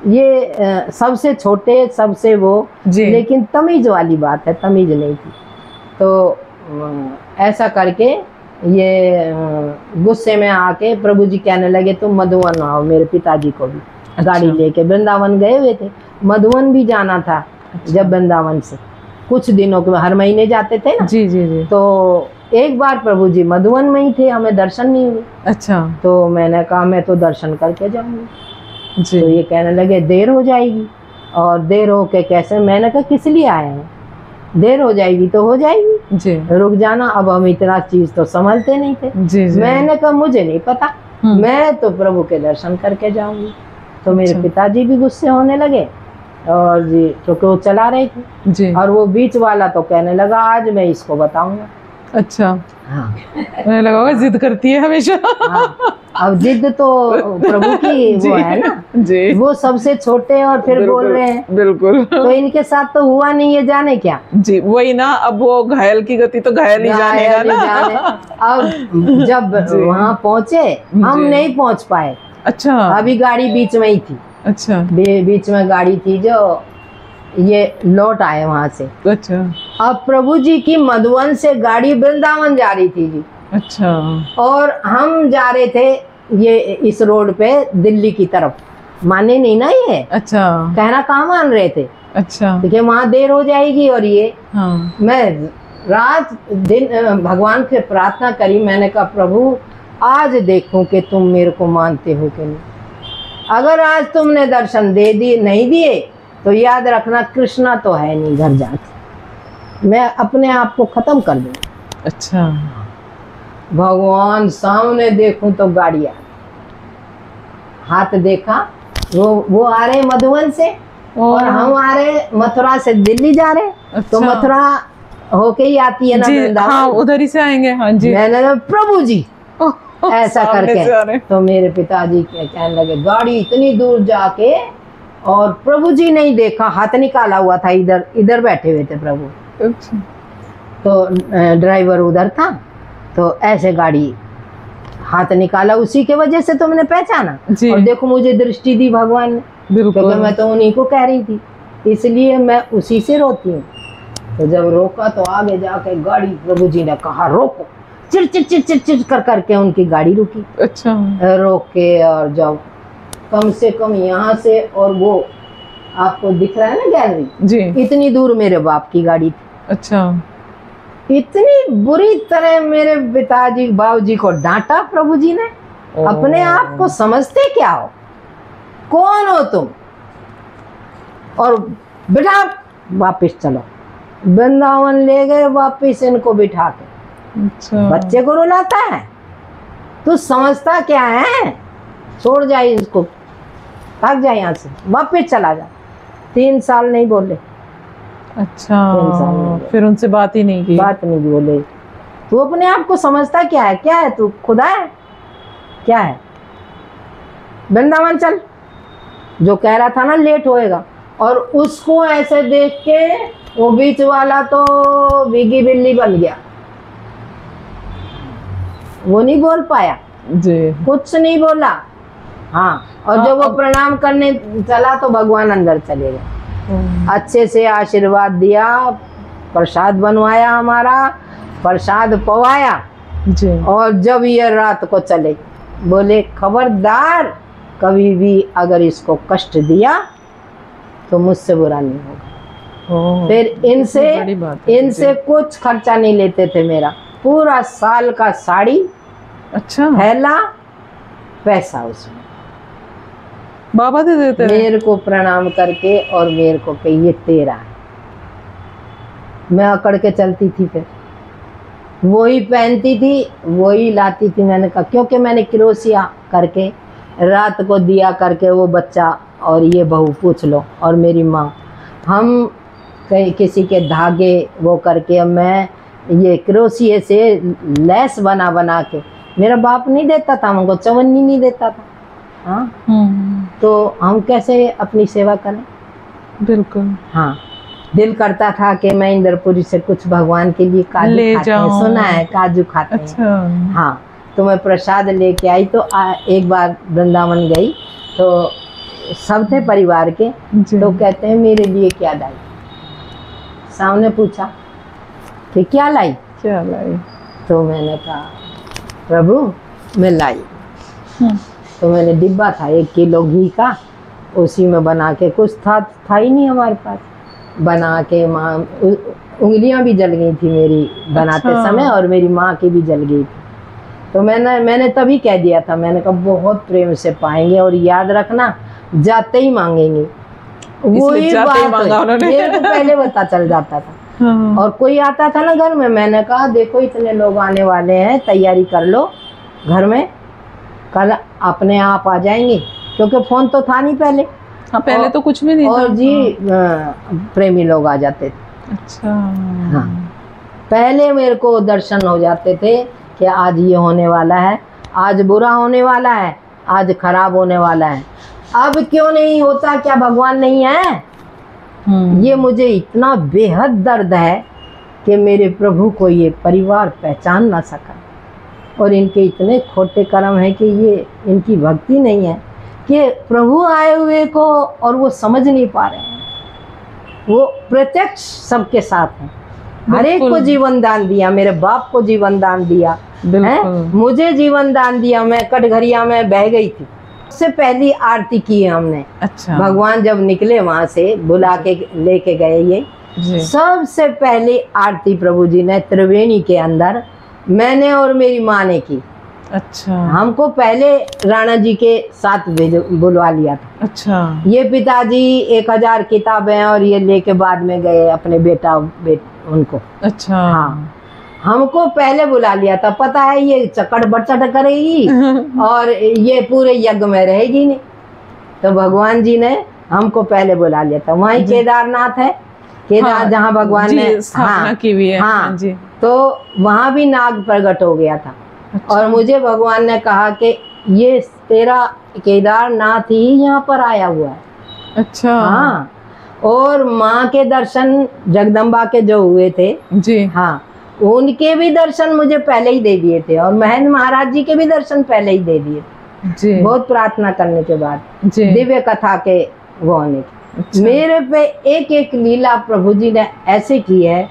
ये सबसे छोटे सबसे वो जी। लेकिन तमीज वाली बात है, तमीज नहीं थी। तो ऐसा करके ये गुस्से में आके प्रभु जी कहने लगे तुम मधुवन आओ। मेरे पिताजी को भी गाड़ी लेके वृंदावन गए हुए थे, मधुवन भी जाना था। जब वृंदावन से कुछ दिनों के हर महीने जाते थे ना। जी जी जी। तो एक बार प्रभु जी मधुवन में ही थे, हमें दर्शन नहीं हुए। अच्छा। तो मैंने कहा मैं तो दर्शन करके जाऊंगी। जी। तो ये कहने लगे देर हो जाएगी। और देर हो के कैसे? मैंने कहा किस लिए आए हैं, देर हो जाएगी तो हो जाएगी जी। रुक जाना। अब हम इतना चीज तो समझते नहीं थे। जी जी। मैंने कहा मुझे नहीं पता, मैं तो प्रभु के दर्शन करके जाऊंगी। तो मेरे पिताजी भी गुस्से होने लगे और जी, क्योंकि वो चला रहे थे जी। और वो बीच वाला तो कहने लगा आज मैं इसको बताऊंगा। अच्छा। हाँ, मुझे लगा होगा जिद करती है हमेशा। हाँ, अब जिद तो प्रभु की वो है ना जी। वो सबसे छोटे और फिर बोल रहे हैं। बिल्कुल। तो इनके साथ तो हुआ नहीं, ये जाने क्या। जी वही ना, अब वो घायल की गति तो घायल ही जानेगा ना। अब जब वहाँ पहुँचे हम नहीं पहुँच पाए। अच्छा। अभी गाड़ी बीच में ही थी। अच्छा। बीच में गाड़ी थी जो ये लौट आए वहाँ से। अच्छा। अब प्रभु जी की मधुवन से गाड़ी वृंदावन जा रही थी जी। अच्छा। और हम जा रहे थे ये इस रोड पे दिल्ली की तरफ। माने नहीं ना ये। अच्छा। कहना कहाँ मान रहे थे। अच्छा। देखिए वहाँ देर हो जाएगी। और ये हाँ। मैं रात दिन भगवान से प्रार्थना करी। मैंने कहा प्रभु आज देखूं कि तुम मेरे को मानते हो कि नहीं। अगर आज तुमने दर्शन दे दिए नहीं दिए तो याद रखना कृष्णा तो है नहीं घर जाके, मैं अपने आप को खत्म कर दूँ। अच्छा। भगवान सामने देखूं तो गाड़ी आ, हाथ देखा वो आ रहे मधुबन से और हम आ रहे मथुरा से दिल्ली जा रहे। अच्छा। तो मथुरा होके ही आती है ना वृंदावन। हाँ, उधर ही से आएंगे। हाँ जी। मैंने प्रभु जी ऐसा करके तो मेरे पिताजी कहने लगे गाड़ी इतनी दूर जाके और प्रभु जी नहीं देखा, हाथ निकाला हुआ था, इधर बैठे हुए थे प्रभु। अच्छा। तो ड्राइवर उधर था तो ऐसे गाड़ी हाथ निकाला, उसी के वजह से तो मैंने पहचाना। और देखो मुझे दृष्टि दी भगवान ने, क्योंकि मैं तो उन्हीं को कह रही थी, इसलिए मैं उसी से रोती हूँ। तो जब रोका तो आगे जाके गाड़ी प्रभु जी ने कहा रोको, चिर चिर चिर चिर चिर कर करके उनकी गाड़ी रुकी। अच्छा। रोक के और जब कम से कम यहाँ से और वो आपको दिख रहा है ना गैलरी जी, इतनी दूर मेरे बाप की गाड़ी थी। अच्छा। इतनी बुरी तरह मेरे पिताजी बाबूजी को डांटा प्रभु जी ने। अपने आप को समझते क्या हो, कौन हो तुम, और बिठा वापिस चलो। वृंदावन ले गए वापिस इनको बिठा के। अच्छा। बच्चे को रुलाता है, तू समझता क्या है, छोड़ जाए इसको, भाग जाए यहाँ से, वापिस चला जा। 3 साल नहीं बोले। अच्छा। 3 साल नहीं, फिर उनसे बात ही नहीं की, बात नहीं बोले। तू अपने आप को समझता क्या है, क्या है तू, खुदा है क्या है। वृंदावन चल, जो कह रहा था ना लेट होएगा। और उसको ऐसे देख के वो बीच वाला तो भीगी बिल्ली बन गया, वो नहीं बोल पाया जी, कुछ नहीं बोला। हाँ, और जब वो प्रणाम करने चला तो भगवान अंदर चले गए। अच्छे से आशीर्वाद दिया, प्रसाद बनवाया, हमारा प्रसाद पवाया जी। और जब ये रात को चले, बोले खबरदार कभी भी अगर इसको कष्ट दिया तो मुझसे बुरा नहीं होगा। फिर इनसे कुछ खर्चा नहीं लेते थे, मेरा पूरा साल का साड़ी, अच्छा, थैला, पैसा उसमें बाबा दे देते मेरे को प्रणाम करके, और मेरे को कि ये तेरा है। मैं अकड़ के चलती थी, फिर वही पहनती थी, वही लाती थी। मैंने कहा क्योंकि मैंने क्रोसिया करके रात को दिया करके, वो बच्चा और ये बहू पूछ लो, और मेरी माँ, हम कहीं किसी के धागे वो करके, मैं ये क्रोसिए से लेस बना बना के, मेरा बाप नहीं देता था हमको, चवन्नी नहीं देता था। हाँ, तो हम कैसे अपनी सेवा करें। बिल्कुल। हाँ, दिल करता था कि मैं इंद्रपुरी से कुछ भगवान के लिए काजू खाते हैं, सुना है काजू खाते हैं। हाँ, तो मैं प्रसाद लेके आई। तो एक बार वृंदावन गई तो सब थे परिवार के, तो कहते हैं मेरे लिए क्या लाई। सामने पूछा कि क्या लाई। तो मैंने कहा प्रभु मैं लाई। तो मैंने डिब्बा था 1 किलो घी का, उसी में बना के, कुछ था ही नहीं हमारे पास, बना के माँ उंगलियां भी जल गई थी मेरी बनाते समय, और मेरी माँ की भी जल गई थी। तो मैंने तभी कह दिया था, मैंने कहा बहुत प्रेम से पाएंगे और याद रखना जाते ही मांगेंगे। वही बात मेरे को पहले पता चल जाता था। और कोई आता था ना घर में, मैंने कहा देखो इतने लोग आने वाले हैं, तैयारी कर लो घर में, कल अपने आप आ जाएंगे, क्योंकि फोन तो था नहीं पहले। हाँ, पहले तो कुछ भी नहीं और था। जी प्रेमी लोग आ जाते थे। अच्छा। हाँ, पहले मेरे को दर्शन हो जाते थे कि आज ये होने वाला है, आज बुरा होने वाला है, आज खराब होने वाला है। अब क्यों नहीं होता, क्या भगवान नहीं है? ये मुझे इतना बेहद दर्द है कि मेरे प्रभु को ये परिवार पहचान ना सका, और इनके इतने खोटे कर्म है कि ये इनकी भक्ति नहीं है कि प्रभु आए हुए को और वो समझ नहीं पा रहे हैं। वो प्रत्यक्ष सबके साथ है, हर एक को जीवन दान दिया, मेरे बाप को जीवन दान दिया है, मुझे जीवन दान दिया। मैं कटघरिया में बह गई थी, सबसे पहली आरती की है हमने। अच्छा। भगवान जब निकले वहां से बुला के लेके गए, ये सबसे पहली आरती प्रभु जी ने त्रिवेणी के अंदर मैंने और मेरी माँ ने की। अच्छा। हमको पहले राणा जी के साथ बुलवा लिया था। अच्छा। ये पिताजी 1000 किताबें और ये लेके बाद में गए अपने बेटा उनको। अच्छा। हाँ, हमको पहले बुला लिया था, पता है ये चकड़ बचड़ करेगी और ये पूरे यज्ञ में रहेगी नहीं, तो भगवान जी ने हमको पहले बुला लिया था। वहीं केदारनाथ है, केदार जहाँ भगवान ने स्थापना की हुई है। हाँ जी। तो वहाँ भी नाग प्रकट हो गया था। अच्छा। और मुझे भगवान ने कहा कि ये तेरा केदारनाथ ही यहाँ पर आया हुआ है। अच्छा। हाँ, और माँ के दर्शन जगदम्बा के जो हुए थे जी, हाँ, उनके भी दर्शन मुझे पहले ही दे दिए थे, और महेंद्र महाराज जी के भी दर्शन पहले ही दे दिए थे जी, बहुत प्रार्थना करने के बाद दिव्य कथा के वो होने की। अच्छा। मेरे पे एक एक लीला प्रभु जी ने ऐसे की है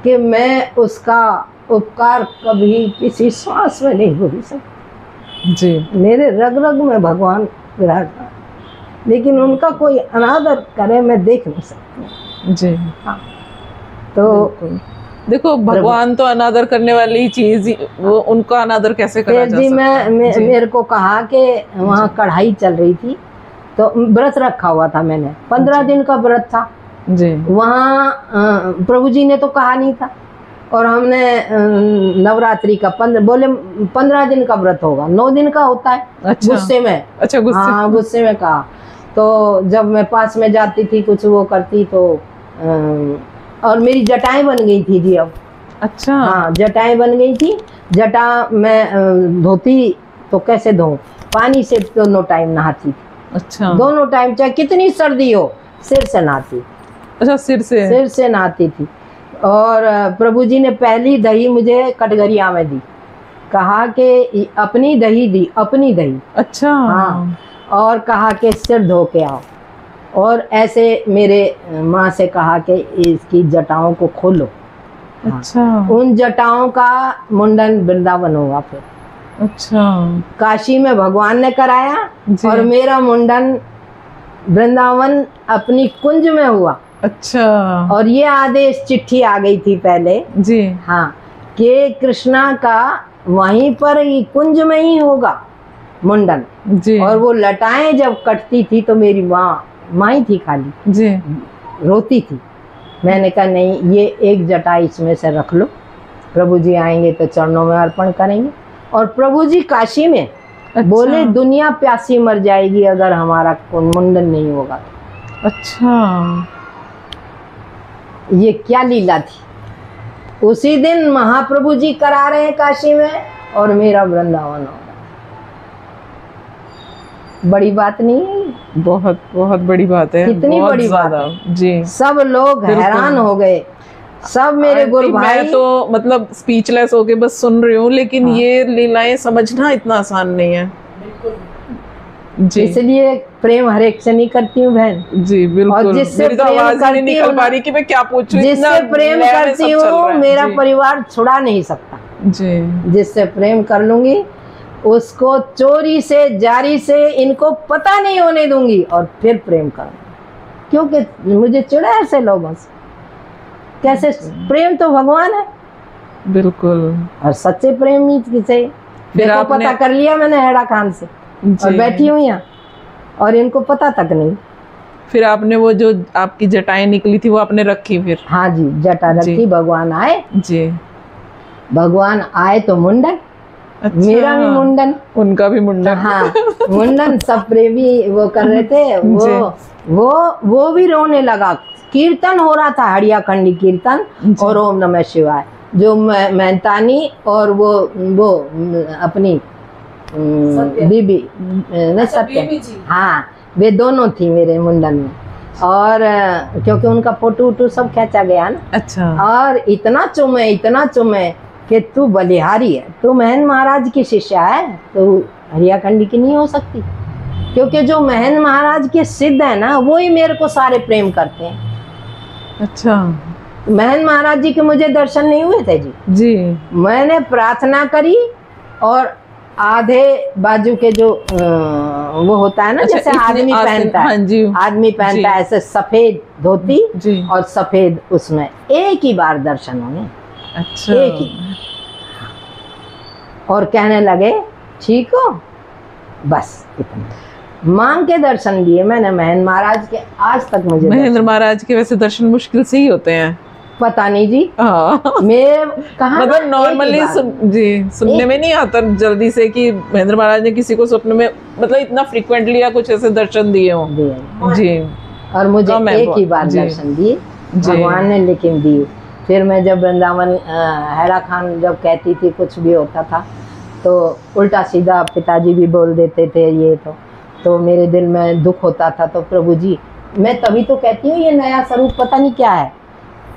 कि मैं उसका उपकार कभी किसी श्वास में नहीं भूल सकती जी। मेरे रग रग में भगवान विराजमान, लेकिन उनका कोई अनादर करे मैं देख नहीं सकती जी। हाँ, तो देखो भगवान तो अनादर करने वाली चीज, वो उनका अनादर कैसे करा जा सकता है? मेरे को कहा कि वहाँ कढ़ाई चल रही थी, तो व्रत रखा हुआ था मैंने, 15 दिन का व्रत था जी। वहाँ प्रभु जी ने तो कहा नहीं था, और हमने नवरात्रि का 15 दिन का व्रत होगा, 9 दिन का होता है। अच्छा। गुस्से में। अच्छा, गुस्से। हाँ, गुस्से में कहा। तो जब मैं पास में जाती थी कुछ वो करती तो और मेरी जटाएं बन गई थी जी अब। अच्छा। हाँ, जटाएं बन गई थी। जटा मैं धोती तो कैसे धोऊं, पानी से दोनों टाइम नहाती थी। अच्छा। दोनों टाइम चाहे कितनी सर्दी हो सिर से नहाती। अच्छा, सिर से नहाती थी। और प्रभु जी ने पहली दही मुझे कटघरिया में दी, कहा कि अपनी दही दी, अपनी दही। अच्छा। हाँ, और कहा कि सिर धो के आओ, और ऐसे मेरे माँ से कहा कि इसकी जटाओं को खोलो। अच्छा। उन जटाओं का मुंडन वृंदावन होगा फिर। अच्छा। काशी में भगवान ने कराया और मेरा मुंडन वृंदावन अपनी कुंज में हुआ। अच्छा। और ये आदेश चिट्ठी आ गई थी पहले जी, हाँ, कि कृष्णा का वहीं पर ही कुंज में ही होगा मुंडन जी। और वो लटाएं जब कटती थी तो मेरी माँ ही थी खाली जी, रोती थी। मैंने कहा नहीं, ये एक जटा इसमें से रख लो, प्रभु जी आएंगे तो चरणों में अर्पण करेंगे। और प्रभु जी काशी में अच्छा। बोले दुनिया प्यासी मर जाएगी अगर हमारा मुंडन नहीं होगा। अच्छा, ये क्या लीला थी। उसी दिन महाप्रभु जी करा रहे हैं काशी में और मेरा वृंदावन हो रहा। बड़ी बात नहीं है, बहुत बहुत बड़ी बात है, कितनी बहुत बड़ी बात ज्यादा। जी, सब लोग हैरान हो गए, सब मेरे गुरु भाई। मैं तो मतलब स्पीचलेस होके बस सुन रही हूँ, लेकिन ये लीलाएं समझना इतना आसान नहीं है। जी, इसलिए प्रेम हर एक से नहीं करती हूँ बहन। जी बिल्कुल। और जिससे मेरी तो प्रेम आवाज ही नहीं करती निकल हूँ पा रही कि मैं क्या पूछूं, जिससे प्रेम करती हूँ मेरा जी, परिवार छुड़ा नहीं सकता। जी, जिससे प्रेम कर लूंगी उसको चोरी से जारी से इनको पता नहीं होने दूंगी और फिर प्रेम करूंगी, क्योंकि मुझे चिढ़ा है ऐसे लोगों से। कैसे? प्रेम तो भगवान है, बिल्कुल। और सच्चे प्रेमी से देखो पता कर लिया मैंने हैड़ा खान से, और बैठी हूँ यहाँ और इनको पता तक नहीं। फिर आपने वो जो आपकी जटाएं निकली थी वो आपने रखी फिर? हाँ जी, जटा रखी। भगवान आए, जी, भगवान आए तो मुंडन। अच्छा, मेरा भी मुंडन, उनका भी मुंडन। हाँ मुंडन, सब प्रेमी वो कर रहे थे। वो भी रोने लगा। कीर्तन हो रहा था, हड़िया खंडी कीर्तन और ओम नमः शिवाय, जो मेहतानी और वो अपनी बीबी नहीं सत्य, हाँ वे दोनों थी मेरे मुंडन में। और क्योंकि उनका फोटो वोटो सब खींचा गया ना। अच्छा। और इतना चुमे कि तू बलिहारी है, तू महन महाराज की शिष्या है, तो हरियाखंडी की नहीं हो सकती। क्योंकि जो महन महाराज के सिद्ध है ना, वो ही मेरे को सारे प्रेम करते हैं। अच्छा, महन महाराज जी के मुझे दर्शन नहीं हुए थे जी। मैंने प्रार्थना करी और आधे बाजू के जो वो होता है ना, अच्छा, जैसे आदमी पहनता है, हाँ आदमी पहनता है ऐसे सफेद धोती और सफेद उसमें, एक ही बार दर्शन होंगे। अच्छा। एक ही। और कहने लगे ठीक हो, बस इतना मांग के दर्शन दिए मैंने महेंद्र महाराज के। आज तक मुझे महेंद्र महाराज के वैसे दर्शन मुश्किल से ही होते हैं, पता नहीं जी। मैं कहा मतलब नॉर्मली सुनने में नहीं आता जल्दी से कि महेंद्र महाराज ने किसी को सपने में मतलब इतना फ्रीक्वेंटली या कुछ ऐसे दर्शन दिए हों। जी, और मुझे एक ही बार दर्शन दिए भगवान ने, लेकिन दिए। फिर मैं जब वृंदावन हैरा खान जब कहती थी कुछ भी होता था तो उल्टा सीधा पिताजी भी बोल देते थे ये, तो मेरे दिल में दुख होता था। तो प्रभु जी, मैं तभी तो कहती हूँ ये नया स्वरूप पता नहीं क्या है।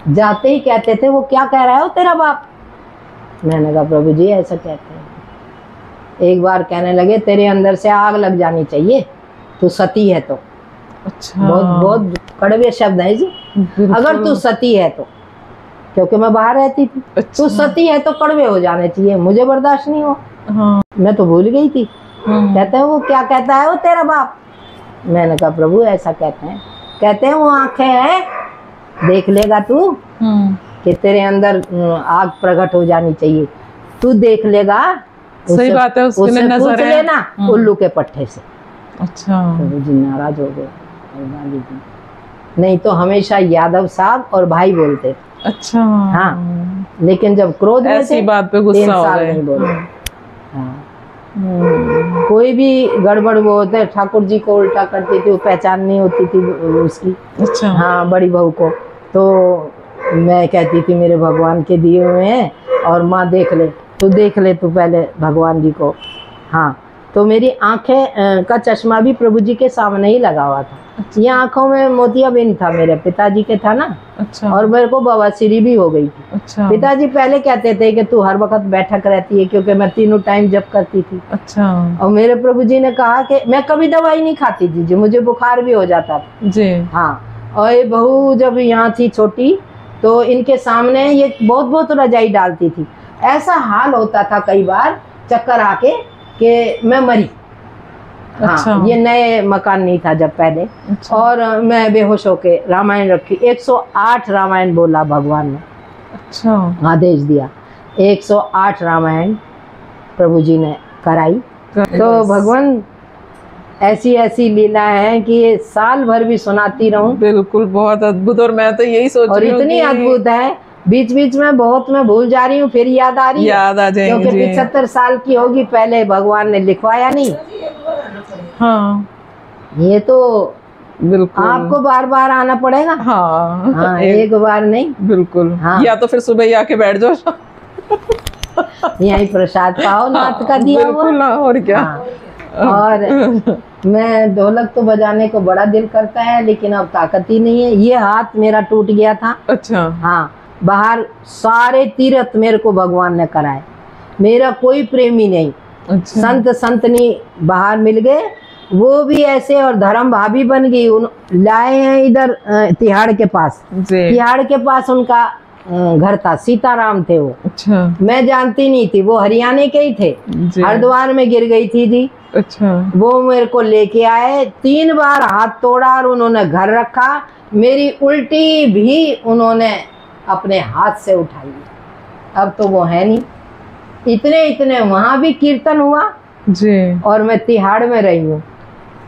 जाते ही कहते थे वो क्या कह रहा है वो तेरा बाप। मैंने कहा प्रभु जी ऐसा कहते हैं। एक बार कहने लगे तेरे अंदर से आग लग जानी चाहिए, तू सती है तो। अच्छा। बहुत कड़वे शब्द है जी। अगर तू सती है तो, क्योंकि मैं बाहर रहती थी। अच्छा। तू सती है तो कड़वे हो जाने चाहिए, मुझे बर्दाश्त नहीं हो। हाँ। मैं तो भूल गई थी। कहते हैं वो क्या कहता है वो तेरा बाप। मैंने कहा प्रभु ऐसा कहते हैं। कहते हैं वो आंखें हैं, देख लेगा तू कि तेरे अंदर आग प्रकट हो जानी चाहिए, तू देख लेगा। सही बात है, उसके नजर पूछ लेना उल्लू के पट्टे से। अच्छा। प्रभु जी नाराज हो गए, नहीं तो हमेशा यादव साहब और भाई बोलते थे। अच्छा। हाँ, लेकिन जब क्रोध में ऐसी बात पे गुस्सा हो गए। नहीं बोले। हाँ। कोई भी गड़बड़ वो होता है, ठाकुर जी को उल्टा करती थी, वो पहचान नहीं होती थी उसकी। अच्छा। हाँ, बड़ी बहू को। तो मैं कहती थी मेरे भगवान के दिए हुए हैं और माँ देख ले, तू देख ले तू पहले भगवान जी को। हाँ, तो मेरी आंखें का चश्मा भी प्रभु जी के सामने ही लगा हुआ था। अच्छा। ये आंखों में मोतियाबिंद था, मेरे पिताजी के था ना। अच्छा। और मेरे को बवासीरी भी हो गई थी। अच्छा। पिताजी पहले कहते थे कि तू हर वक्त बैठक रहती है, क्योंकि मैं तीनों टाइम जप करती थी। अच्छा। और मेरे प्रभु जी ने कहा कि मैं कभी दवाई नहीं खाती थी जी, मुझे बुखार भी हो जाता था जी। हाँ, और ये बहू जब यहाँ थी छोटी तो इनके सामने ये बहुत रजाई डालती थी। ऐसा हाल होता था कई बार चक्कर आके कि मैं मरी। अच्छा। हाँ, ये नए मकान नहीं था जब पहले। अच्छा। और मैं बेहोश होके रामायण रखी, 108 रामायण बोला भगवान ने। अच्छा। आदेश दिया, 108 रामायण प्रभु जी ने कराई। तो भगवान ऐसी ऐसी लीला है कि साल भर भी सुनाती रहूं। बिल्कुल, बहुत अद्भुत। और मैं तो यही सोच रही हूँ, और इतनी अद्भुत है, बीच बीच में बहुत मैं भूल जा रही हूँ, फिर याद आ रही है, याद आ जाएंगे, क्योंकि 75 साल की होगी, पहले भगवान ने लिखवाया नहीं। हाँ, ये तो बिल्कुल आपको बार बार आना पड़ेगा। हाँ, हाँ, एक बार नहीं। बिल्कुल। हाँ। या तो फिर सुबह ही आके बैठ जाओ, यही प्रसाद पाओ नाथ का दिया हुआ। और क्या। हाँ। और मैं ढोलक तो बजाने को बड़ा दिल करता है, लेकिन अब ताकत ही नहीं है। ये हाथ मेरा टूट गया था। अच्छा। हाँ, बाहर सारे तीर्थ मेरे को भगवान ने कराए, मेरा कोई प्रेमी नहीं। अच्छा। संत संतनी बाहर मिल गए, वो भी ऐसे, और धर्म भाभी बन गई। उन लाए हैं इधर तिहाड़ के पास। तिहाड़ के पास उनका घर था, सीताराम थे वो। अच्छा। मैं जानती नहीं थी, वो हरियाणा के ही थे। हरिद्वार में गिर गई थी जी। अच्छा। वो मेरे को लेके आए, 3 बार हाथ तोड़ा और उन्होंने घर रखा। मेरी उल्टी भी उन्होंने अपने हाथ से उठाई। अब तो वो है नहीं। इतने वहां भी कीर्तन हुआ जी। और मैं तिहाड़ में रही हूँ,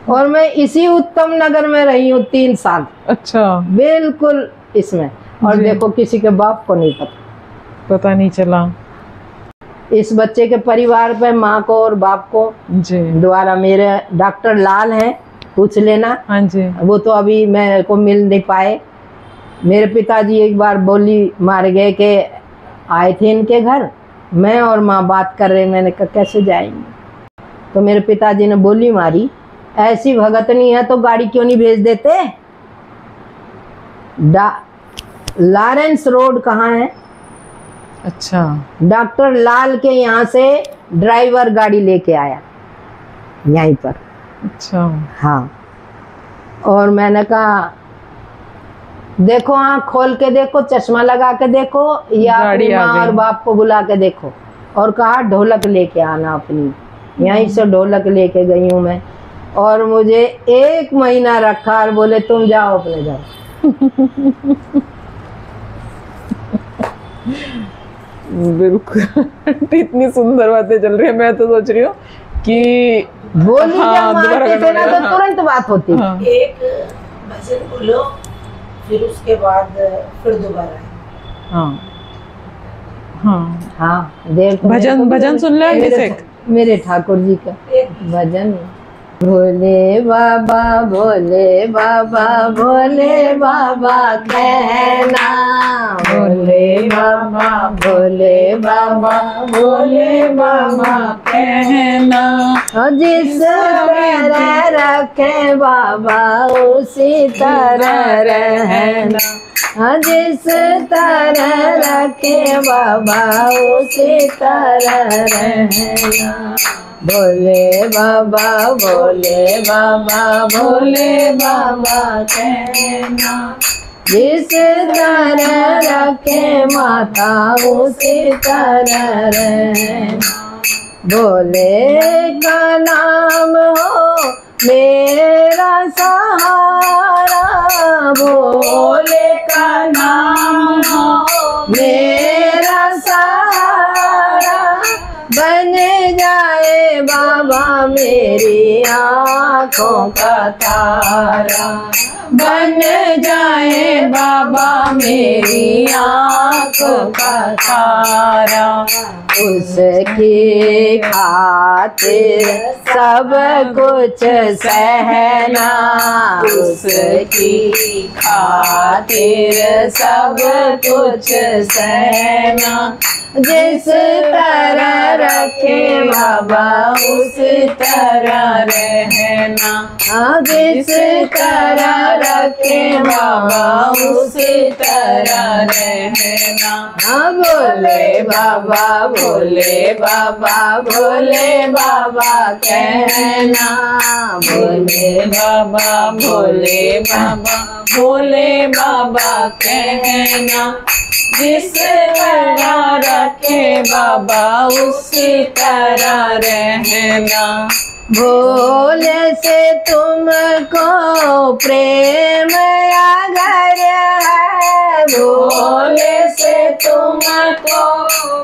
और मैं इसी उत्तम नगर में रही हूँ 3 साल। अच्छा। बिल्कुल इसमें। और देखो, किसी के बाप को नहीं पता नहीं चला। इस बच्चे के परिवार पे माँ को और बाप को जी द्वारा, मेरे डॉक्टर लाल हैं, पूछ लेना। हाँ जी। वो तो अभी मेरे को मिल नहीं पाए। मेरे पिताजी एक बार बोली मार गए कि आए थे इनके घर, मैं और माँ बात कर रहे, मैंने कहा कैसे जाएंगे। तो मेरे पिताजी ने बोली मारी, ऐसी भगतनी है तो गाड़ी क्यों नहीं भेज देते। लॉरेंस रोड कहाँ है? अच्छा। डॉक्टर लाल के यहाँ से ड्राइवर गाड़ी लेके आया यहीं पर। अच्छा। हाँ। और मैंने कहा देखो, आँख खोल के देखो, चश्मा लगा के देखो, या अपनी माँ और बाप को बुला के देखो। और कहा ढोलक लेके आना अपनी। यहीं से ढोलक लेके गई हूँ मैं, और मुझे 1 महीना रखा और बोले तुम जाओ अपने घर। बिल्कुल। इतनी सुंदर बातें चल रही है, मैं तो सोच रही हूँ कि बोली जब मारते थे ना तो तुरंत बात होती। एक भजन बोलो, फिर उसके बाद फिर दोबारा। हाँ हाँ हाँ, देर भजन सुन ले मेरे ठाकुर जी का भजन। भोले बाबा भोले बाबा भोले बाबा कहना, भोले बाबा भोले बाबा भोले बाबा कहना, जिस तरह रखे बाबा उसी तरह रहना, जिस तरह रखे बाबा उसी तरह रहना। भोले बाबा भोले बाबा भोले बाबा कहना, जिस तरह रखे माता उसी तरह रहना। भोले का नाम हो मेरा सहारा, भोले का नाम हो मेरा सहारा, बन जाए बाबा मेरी आँखों का तारा, बन जाए बाबा मेरी आँखों का तारा। उसकी खातिर सब कुछ सहना, उसकी खातिर सब कुछ सहना, जिस तरह रखे बाबा उस तरह रहना, जिस तरह रखे बाबा उस तरह रहना। भोले बाबा भोले बाबा भोले बाबा कहना, भोले बाबा भोले बाबा भोले बाबा कहना, जिस तरह रखे बाबा उसी तरह रहना। भोले से तुमको प्रेम अगर है, भोले से तुमको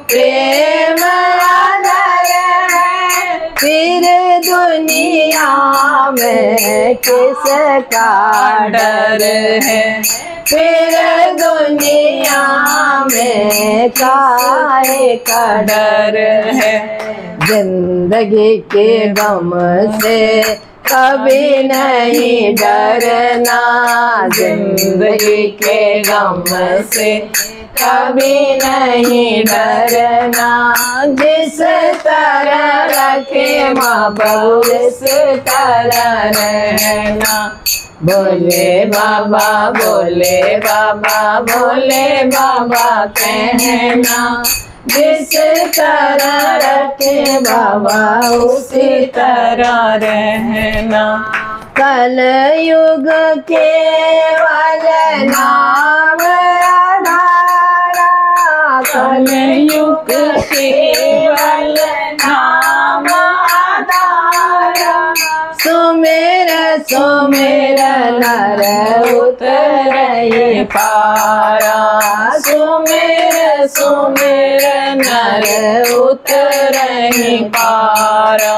प्रेम अगर है, फिर दुनिया में किसका डर है, फिर दुनिया में काहे का डर है। जिंदगी के गम से कभी नहीं डरना, जिंदगी के गम से कभी नहीं डरना, जिस तरह रखे माँ बाबू इस तरह रहना। भोले बाबा भोले बाबा भोले बाबा कहना, जिस तरह रखे बाबा उसी तरह रहना। कल युग केवल नाम आधारा, कल युग केवल नाम आधारा। सुमेर सुमेर नर उतरे पारा, सुमेर सुमेर नर उतरे पारा।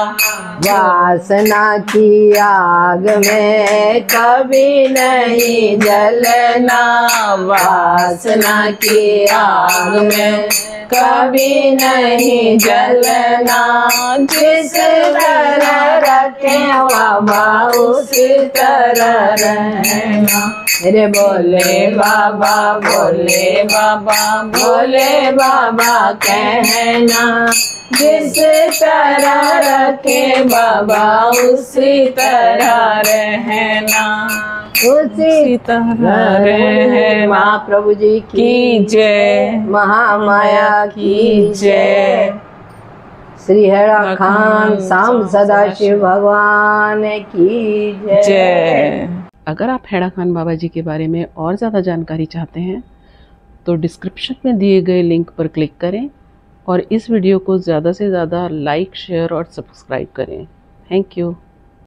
वासना की आग में कभी नहीं जलना, वासना की आग में कभी नहीं जलना। जिस तरह रखे बाबा उसी तरह रहना। मेरे भोले बाबा भोले बाबा भोले बाबा कहना, जिस तरह रखे बाबा उसी तरह रहना, उसी तरह रहना। महाप्रभु जी की जय, महामाया की जय। श्री हेड़ा खान शाम सदाशिव भगवान की जय। अगर आप हेड़ा खान बाबा जी के बारे में और ज़्यादा जानकारी चाहते हैं तो डिस्क्रिप्शन में दिए गए लिंक पर क्लिक करें और इस वीडियो को ज़्यादा से ज़्यादा लाइक, शेयर और सब्सक्राइब करें। Thank you.